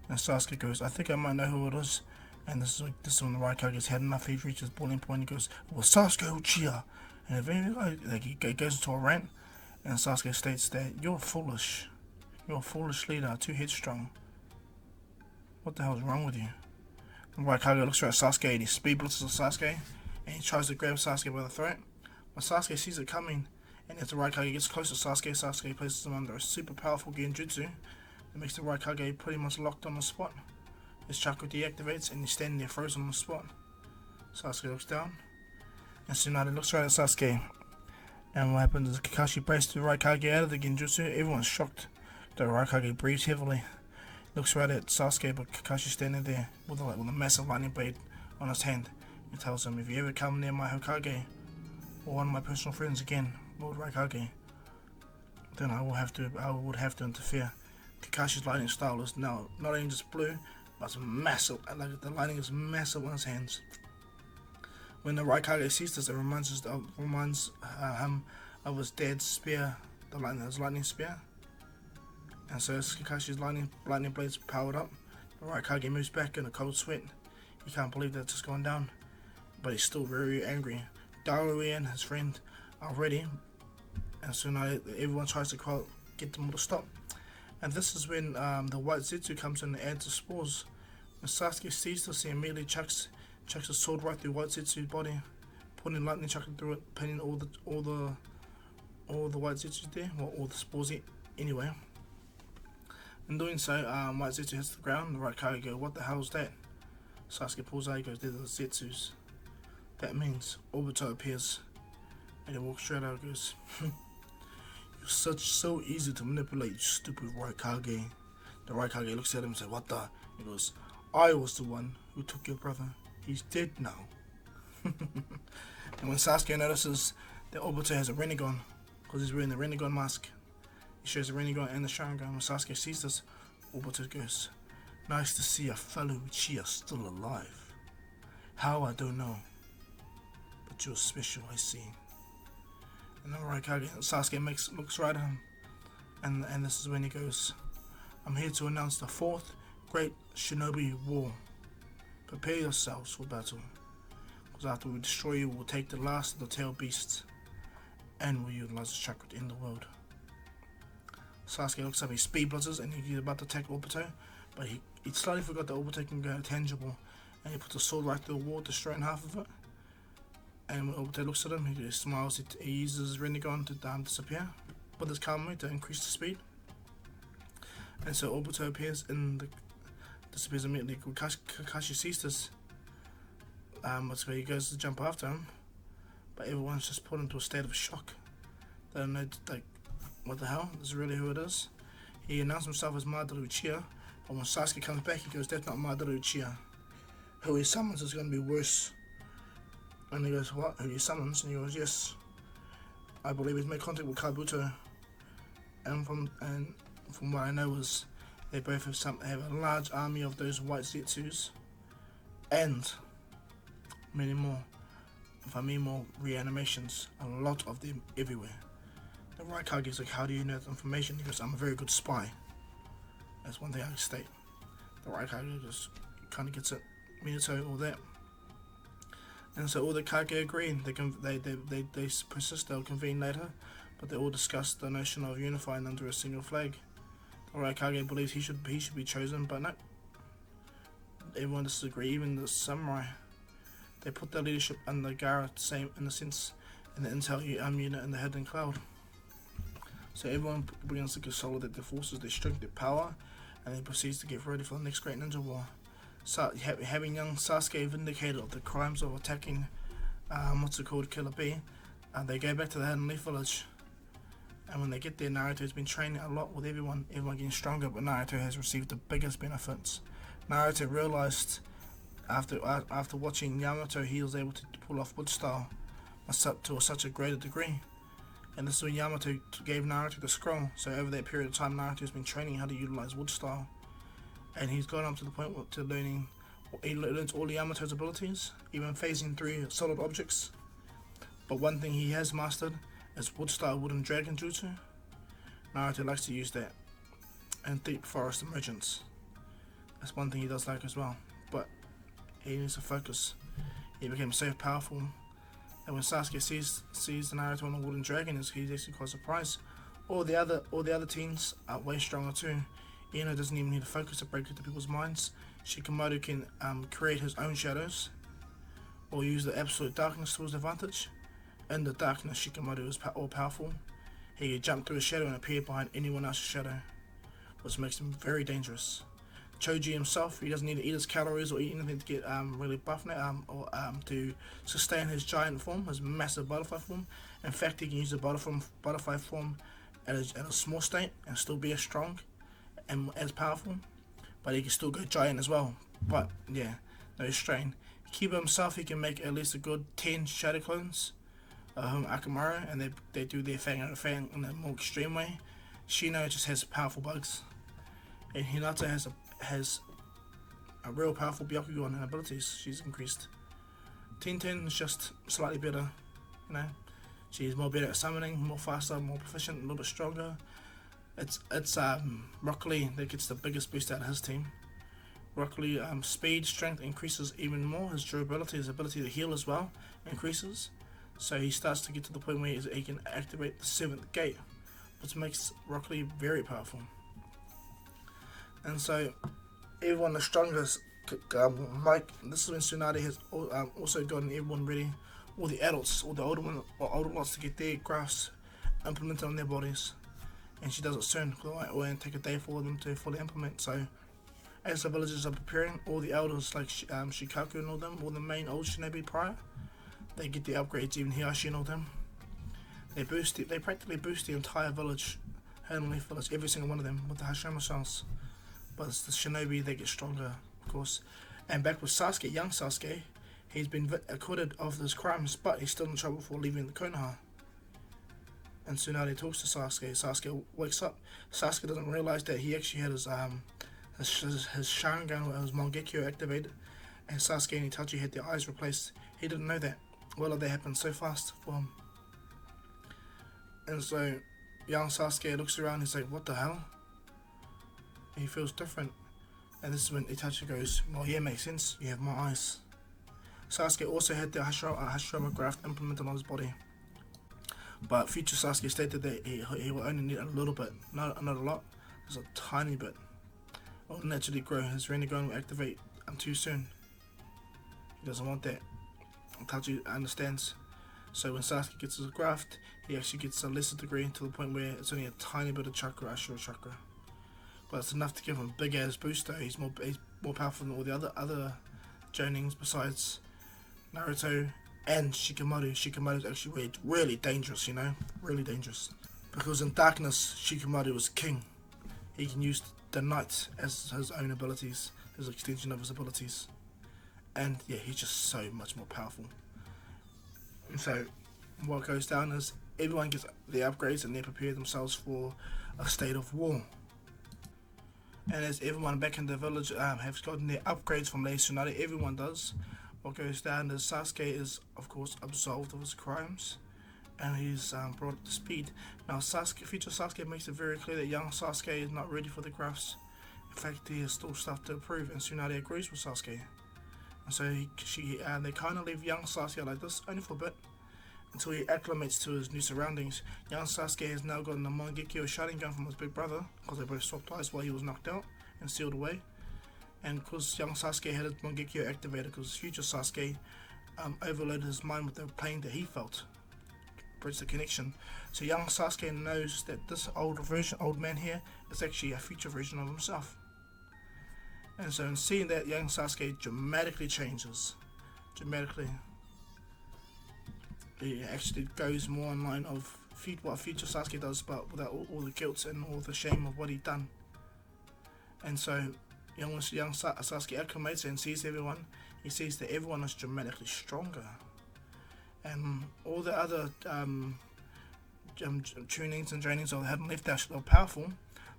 And Sasuke goes, I think I might know who it is. And this is when the right Kage's had enough. He reaches boiling point and he goes, it was Sasuke Uchiha. And eventually, like, he goes into a rant. And Sasuke states that you're foolish. You're a foolish leader, too headstrong. What the hell is wrong with you? The right Kage looks right at Sasuke and he speed blitzes Sasuke. And he tries to grab Sasuke by the throat. But Sasuke sees it coming. And as the right Kage gets close to Sasuke, Sasuke places him under a super powerful genjutsu that makes the right Kage pretty much locked on the spot. His chakra deactivates and he's standing there frozen on the spot. Sasuke looks down. And Tsunade looks right at Sasuke. And what happens is Kakashi breaks the right Kage out of the genjutsu. Everyone's shocked. The right Kage breathes heavily. Looks right at Sasuke, but Kakashi standing there with a massive lightning blade on his hand. He tells him, "If you ever come near my Hokage or one of my personal friends again, Lord Raikage, then I would have to interfere." Kakashi's lightning style is now not only just blue, but it's massive. Like the lightning is massive on his hands. When the Raikage sees this, it reminds him of his dad's spear, his lightning spear. And so as Kakashi's lightning blades powered up, the Raikage moves back in a cold sweat. He can't believe that it's just gone down, but he's still very angry. Darui and his friend are ready, and so now everyone tries to get them all to stop. And this is when the white Zetsu comes in and adds the spores. When Sasuke sees this, he immediately chucks his sword right through white Zetsu's body, putting lightning chucking through it, pinning all the white Zetsus there, all the spores anyway. In doing so, white Zetsu hits the ground. The Raikage goes, "What the hell is that?" Sasuke pulls out, he goes, "They're the Zetsus." That means Obito appears, and he walks straight out and goes, "You're so easy to manipulate, you stupid Raikage." The Raikage looks at him and says, "What the?" He goes, "I was the one who took your brother. He's dead now." And when Sasuke notices that Obito has a Rinnegan, because he's wearing the Rinnegan mask, he shows the Rinnegan and the Sharingan. When Sasuke sees this, Obito goes, "Nice to see a fellow Uchiha still alive. How, I don't know, but you're special, I see." And the Sasuke looks right at him, and this is when he goes, "I'm here to announce the 4th Great Shinobi War. Prepare yourselves for battle, because after we destroy you, we'll take the last of the tail beasts, and we'll utilize the chakra to end the world." Sasuke looks up, he speed blitzes, and he's about to attack Obito, but he slightly forgot that Obito can go tangible, and he puts a sword right through the wall, destroying half of it. And when Obito looks at him, he smiles, he uses his Rinnegan to disappear with his Kamui to increase the speed. And so Obito appears and disappears immediately. When Kakashi sees this, that's where he goes to jump after him, but everyone's just put into a state of shock. They don't know, like, what the hell? This is really who it is. He announced himself as Madara Uchiha, but when Sasuke comes back, he goes, "That's not Madara Uchiha. Who he summons is going to be worse." And he goes, "What? Who he summons?" And he goes, "Yes, I believe he's made contact with Kabuto. And from what I know is they both have a large army of those white Zetsus, and many more. If I mean more reanimations, a lot of them everywhere." The Raikage is like, "How do you know that information?" He goes, "I'm a very good spy. That's one thing I can state." The Raikage just kind of gets it, Minato, all that. And so all the Kage agree. They persist. They'll convene later, but they all discuss the notion of unifying under a single flag. The Raikage believes he should be chosen, but no. Everyone disagrees. Even the samurai. They put their leadership under Gaara, same in the sense, in the intel unit and the hidden cloud. So everyone begins to consolidate their forces, their strength, their power, and then proceeds to get ready for the next great ninja war. Having young Sasuke vindicated of the crimes of attacking, Killer Bee, they go back to the Hidden Leaf Village. And when they get there, Naruto has been training a lot with everyone getting stronger, but Naruto has received the biggest benefits. Naruto realized after watching Yamato, he was able to pull off wood style to such a greater degree. And this is when Yamato gave Naruto the scroll. So over that period of time, Naruto has been training how to utilize wood style. And he's gone up to the point to learning, he learns all Yamato's abilities, even phasing through solid objects. But one thing he has mastered is wood style wooden dragon jutsu. Naruto likes to use that. And deep forest emergence. That's one thing he does like as well. But he needs to focus. He became so powerful. And when Sasuke sees the Naruto on the wooden dragon, he's actually quite surprised. All the other teens are way stronger too. Ino doesn't even need to focus to break into people's minds. Shikamaru can create his own shadows, or use the absolute darkness to his advantage. In the darkness, Shikamaru is all powerful. He can jump through a shadow and appear behind anyone else's shadow, which makes him very dangerous. Choji himself, he doesn't need to eat his calories or eat anything to get really buff or to sustain his giant form, his massive butterfly form. In fact, he can use the butterfly form at a small state and still be as strong and as powerful. but he can still go giant as well. But yeah, no strain. Kiba himself, he can make at least a good 10 shadow clones of Akamaru, and they do their thing in a more extreme way. Shino just has powerful bugs, and Hinata has a real powerful Byakugan and abilities. She's increased. Tenten is just slightly better, you know. She's more better at summoning, more faster, more proficient, a little bit stronger. It's Rock Lee that gets the biggest boost out of his team. Rock Lee speed, strength increases even more. His durability, his ability to heal as well, increases. So he starts to get to the point where he can activate the 7th gate, which makes Rock Lee very powerful. And so everyone the strongest, Mike, this is when Tsunade has also gotten everyone ready, all the adults, all the older lots to get their graphs implemented on their bodies. And she does it soon, and take a day for them to fully implement. So as the villagers are preparing, all the elders like Shikaku and all them, all the main old shinobi prior, they get the upgrades, even Hiyashi and all them. They practically boost the entire village, Hidden Leaf Village, every single one of them, with the Hashirama cells. But it's the shinobi that get stronger, of course. And back with Sasuke, young Sasuke, he's been acquitted of his crimes, but he's still in trouble for leaving the Konoha. And Tsunade talks to Sasuke. Sasuke wakes up. Sasuke doesn't realize that he actually had his Sharingan or his Mangekyo activated, and Sasuke and Itachi had their eyes replaced. He didn't know that. Well, that happened so fast for him. And so young Sasuke looks around. He's like, "What the hell?" He feels different. And this is when Itachi goes, "Well, yeah, makes sense. You have more eyes." Sasuke also had the Hashirama graft implemented on his body. But future Sasuke stated that he will only need a little bit, not a lot, just a tiny bit. It will naturally grow. His Rinnegan will activate too soon. He doesn't want that. Itachi understands. So when Sasuke gets his graft, he actually gets a lesser degree to the point where it's only a tiny bit of chakra, Ashura chakra. But it's enough to give him a big ass boost though. He's more powerful than all the other Jonins besides Naruto and Shikamaru. Shikamaru is actually really dangerous, you know, really dangerous. Because in darkness, Shikamaru is king. He can use the night as his own abilities, his extension of his abilities. And yeah, he's just so much more powerful. And so what goes down is everyone gets the upgrades and they prepare themselves for a state of war. And as everyone back in the village has gotten their upgrades from Lady Tsunade, everyone does. What goes down is Sasuke is, of course, absolved of his crimes, and he's brought up to speed. Now, future Sasuke makes it very clear that young Sasuke is not ready for the graphs. In fact, he has still stuff to prove, and Tsunade agrees with Sasuke. And so they kind of leave young Sasuke like this, only for a bit, until he acclimates to his new surroundings. Young Sasuke has now gotten a Mangekyo Sharingan from his big brother, because they both swapped eyes while he was knocked out and sealed away. And because young Sasuke had his Mangekyo activated, because future Sasuke overloaded his mind with the pain that he felt. Bridge the connection. So young Sasuke knows that this old man here is actually a future version of himself. And so in seeing that, young Sasuke dramatically changes. Dramatically. He actually goes more in line of what future Sasuke does, but without all the guilt and all the shame of what he'd done. And so young Sasuke acclimates and sees everyone. He sees that everyone is dramatically stronger. And all the other tunings and drainings of the Hidden Leaf Dash are powerful,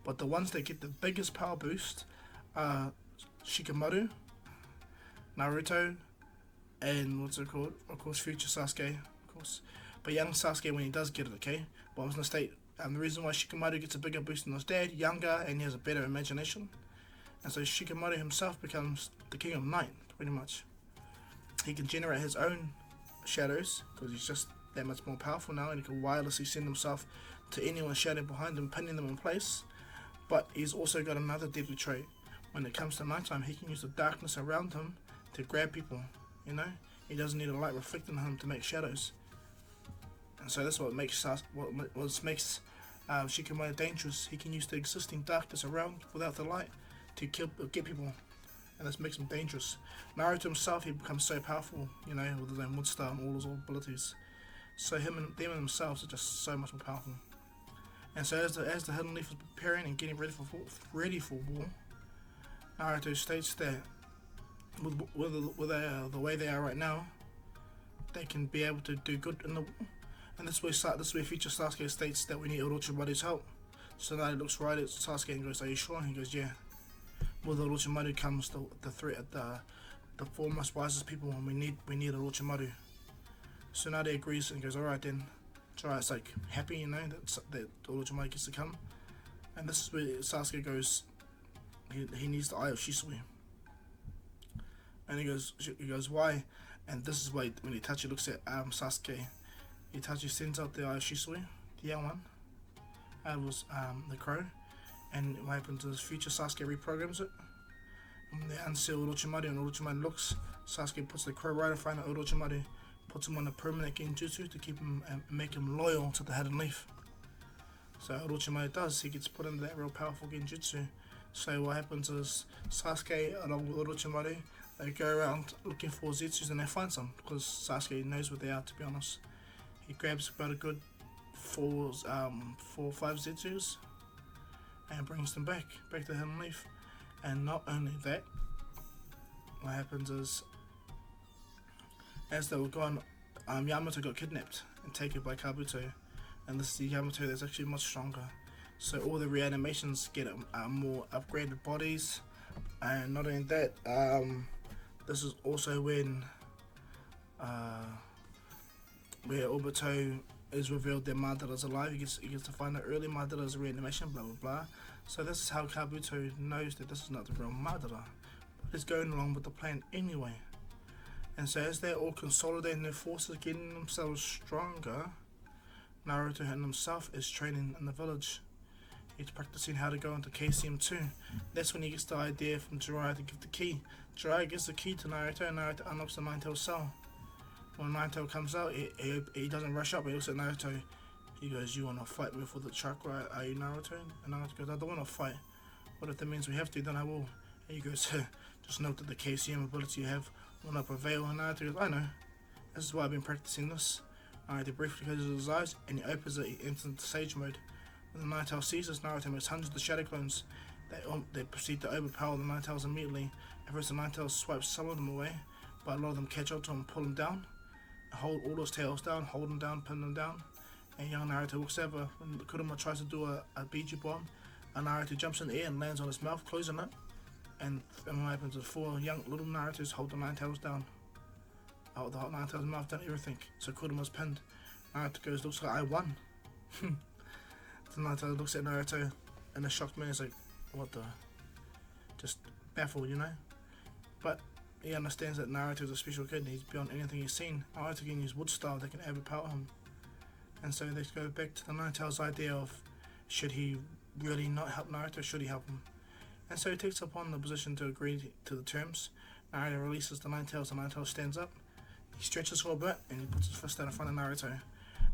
but the ones that get the biggest power boost are Shikamaru, Naruto, and what's it called? Of course, future Sasuke, of course. But young Sasuke, when he does get it, okay? But I was gonna state the reason why Shikamaru gets a bigger boost than his dad, younger, and he has a better imagination. And so Shikamaru himself becomes the king of night, pretty much. He can generate his own shadows, because he's just that much more powerful now, and he can wirelessly send himself to anyone shadowing behind him, pinning them in place. But he's also got another deadly trait. When it comes to nighttime, he can use the darkness around him to grab people, you know? He doesn't need a light reflecting on him to make shadows. And so that's what makes Shikamaru dangerous. He can use the existing darkness around without the light to get people, and this makes him dangerous. Naruto himself, he becomes so powerful, you know, with his own wood star and all his abilities. So them themselves are just so much more powerful. And so as the Hidden Leaf is preparing and getting ready for war, Naruto states that with the way they are right now, they can be able to do good in the war. And this is where future Sasuke states that we need Orochimaru's help. So now he looks right at Sasuke and goes, "Are you sure?" And he goes, "Yeah." With Orochimaru comes the threat, the foremost wisest people, and we need Orochimaru. So now they agrees and goes, "Alright then." Jiraiya's like happy, you know, that Orochimaru gets to come. And this is where Sasuke goes, he needs the eye of Shisui. And he goes, "Why?" And this is why when Itachi looks at Sasuke, Itachi sends out the eye of Shisui, the young one. That was the crow. And what happens is future Sasuke reprograms it. And they unseal Orochimaru, and Orochimaru looks. Sasuke puts the crow right in front of Orochimaru, puts him on a permanent genjutsu to keep him and make him loyal to the Hidden Leaf. So Orochimaru does, he gets put into that real powerful genjutsu. So what happens is Sasuke along with Orochimaru, they go around looking for Zetsus and they find some, because Sasuke knows what they are, to be honest. He grabs about a good 4 or 5 Zetsus and brings them back to the Hidden Leaf. And not only that, what happens is, as they were gone, Yamato got kidnapped and taken by Kabuto, and this is the Yamato that's actually much stronger. So all the reanimations get more upgraded bodies, and not only that, this is also when where Obito is revealed that Madara's alive. He gets to find out early Madara's reanimation, blah blah blah. So this is how Kabuto knows that this is not the real Madara, but he's going along with the plan anyway. And so as they're all consolidating their forces, getting themselves stronger, Naruto himself is training in the village. He's practicing how to go into KCM2. That's when he gets the idea from Jiraiya to give the key. Jiraiya gives the key to Naruto, and Naruto unlocks the Nine-Tailed Cell. When Nine-Tail comes out, he doesn't rush up, he looks at Naruto. He goes, "You want to fight me for the chakra, are you, Naruto?" And Naruto goes, "I don't want to fight. What if that means we have to? Then I will." And he goes, "Just note that the KCM ability you have will not prevail." And Naruto goes, "I know. This is why I've been practicing this." Naruto briefly closes his eyes and he opens it, he enters into Sage Mode. When the Nine-Tail sees this, Naruto makes hundreds of Shadow Clones. They proceed to overpower the Nine-Tails immediately. At first the Nine-Tails swipes some of them away, but a lot of them catch up to him and pull him down. Hold all those tails down, hold them down, pin them down. And young Naruto looks over when Kurama tries to do a Biju bomb, and Naruto jumps in the air and lands on his mouth, closing it. And what happens is 4 young little Narutos hold the Nine-Tails down. Hold the Nine-Tails mouth down, everything. So Kurama's pinned. Naruto goes, "Looks like I won." The Nine-Tails looks at Naruto in a shocked manner. He's like, "What the?" Just baffled, you know. But he understands that Naruto's a special kid and he's beyond anything he's seen. Naruto can use wood style that can overpower him. And so they go back to the Nine-Tails idea of, should he really not help Naruto, should he help him? And so he takes upon the position to agree to the terms. Naruto releases the Nine-Tails, the Nine-Tails stands up. He stretches for a bit and he puts his fist out in front of Naruto.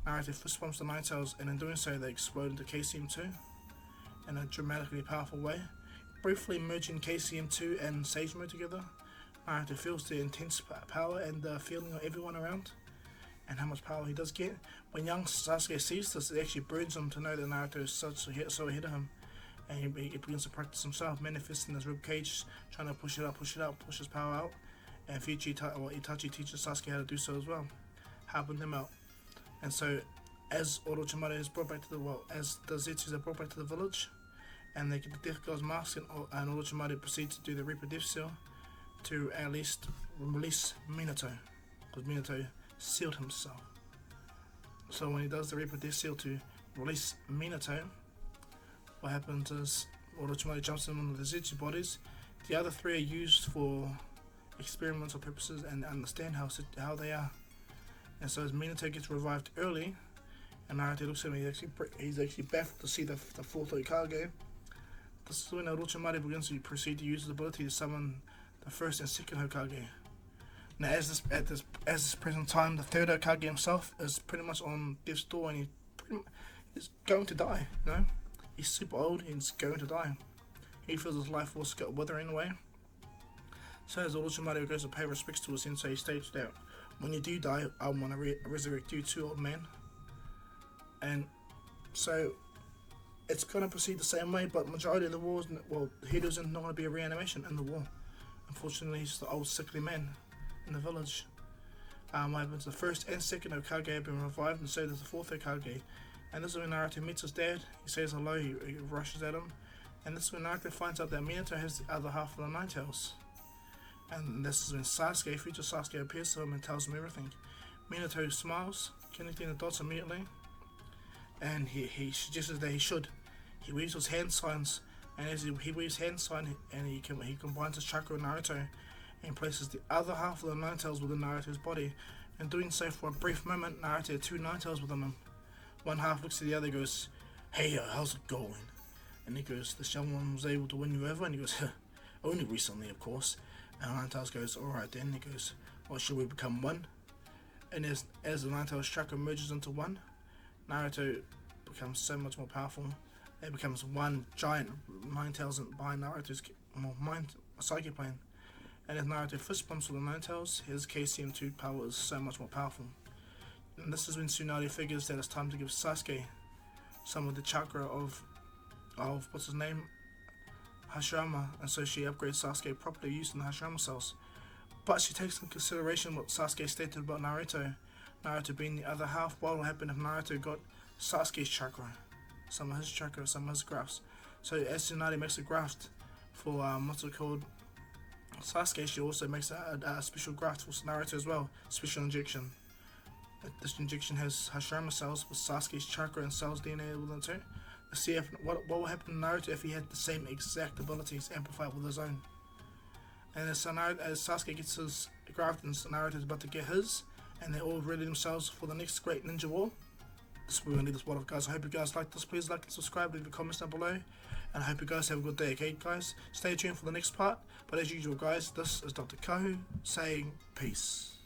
Naruto fist bumps the Nine-Tails, and in doing so they explode into KCM2 in a dramatically powerful way, briefly merging KCM2 and Sage Mode together. Naruto feels the intense power and the feeling of everyone around, and how much power he does get. When young Sasuke sees this, it actually burns him to know that Naruto is so ahead of him, and he begins to practice himself, manifesting his ribcage, trying to push it up, push his power out. And Itachi teaches Sasuke how to do so as well, helping them out. And so, as Orochimaru is brought back to as the Zetsus are brought back to the village, and they get the Death God's mask, and Orochimaru proceeds to do the Reaper Death Seal to at least release Minato, because Minato sealed himself. So when he does the Reaper Death Seal to release Minato, what happens is Orochimaru jumps in one of the Zetsu bodies. The other 3 are used for experimental purposes and understand how they are. And so as Minato gets revived early, and Naruto looks at him, he's actually baffled to see the 4th Hokage. This is when Orochimaru begins to proceed to use his ability to summon the 1st and 2nd Hokage. Now, at this present time, the 3rd Hokage himself is pretty much on death's door, and he's going to die. You know, he's super old. He's going to die. He feels his life force withering away. So as Orochimaru goes to pay respects to his sensei, he states that, "When you do die, I want to resurrect you too, old man." And so, it's going to proceed the same way, but majority of the wars, well, Hiru's not going to be a reanimation in the war. Unfortunately, he's the old sickly man in the village. What happens? The first and second Hokage have been revived, and so does the fourth Hokage. And this is when Naruto meets his dad. He says hello, he rushes at him. And this is when Naruto finds out that Minato has the other half of the Nine Tails. And this is when Sasuke, future Sasuke, appears to him and tells him everything. Minato smiles, connecting the dots immediately. And he suggests that he weaves his hand signs, and as he weaves hand sign, and he combines his chakra with Naruto, and places the other half of the Nine Tails within Naruto's body. And doing so for a brief moment, Naruto had two Nine Tails within him. One half looks at the other, goes, "Hey, how's it going?" And he goes, "This young one was able to win you over," and he goes, "Only recently, of course." And Nine Tails goes, "Alright then." He goes, "Well, should we become one?" And as the Nine Tails chakra merges into one, Naruto becomes so much more powerful. It becomes one giant Nine Tails behind Naruto's mind psychic plane. And as Naruto fist bumps with the Nine Tails, his KCM2 power is so much more powerful. And this is when Tsunade figures that it's time to give Sasuke some of the chakra of what's his name? Hashirama, and so she upgrades Sasuke properly using the Hashirama cells. But she takes into consideration what Sasuke stated about Naruto being the other half. What will happen if Naruto got Sasuke's chakra? Some of his chakra, some of his grafts. So as Tsunade makes a graft for what's it called? Sasuke, she also makes a special graft for Naruto as well. Special injection. This injection has Hashirama cells with Sasuke's chakra and cells DNA within it too. Let's see what will happen to Naruto if he had the same exact abilities amplified with his own. And as Sasuke gets his graft and Naruto is about to get his, and they're all ready themselves for the next great ninja war. This is where we're going to leave this one off, guys. I hope you guys like this. Please like and subscribe, leave your comments down below. And I hope you guys have a good day, okay guys? Stay tuned for the next part. But as usual guys, this is Dr. Kahu saying peace.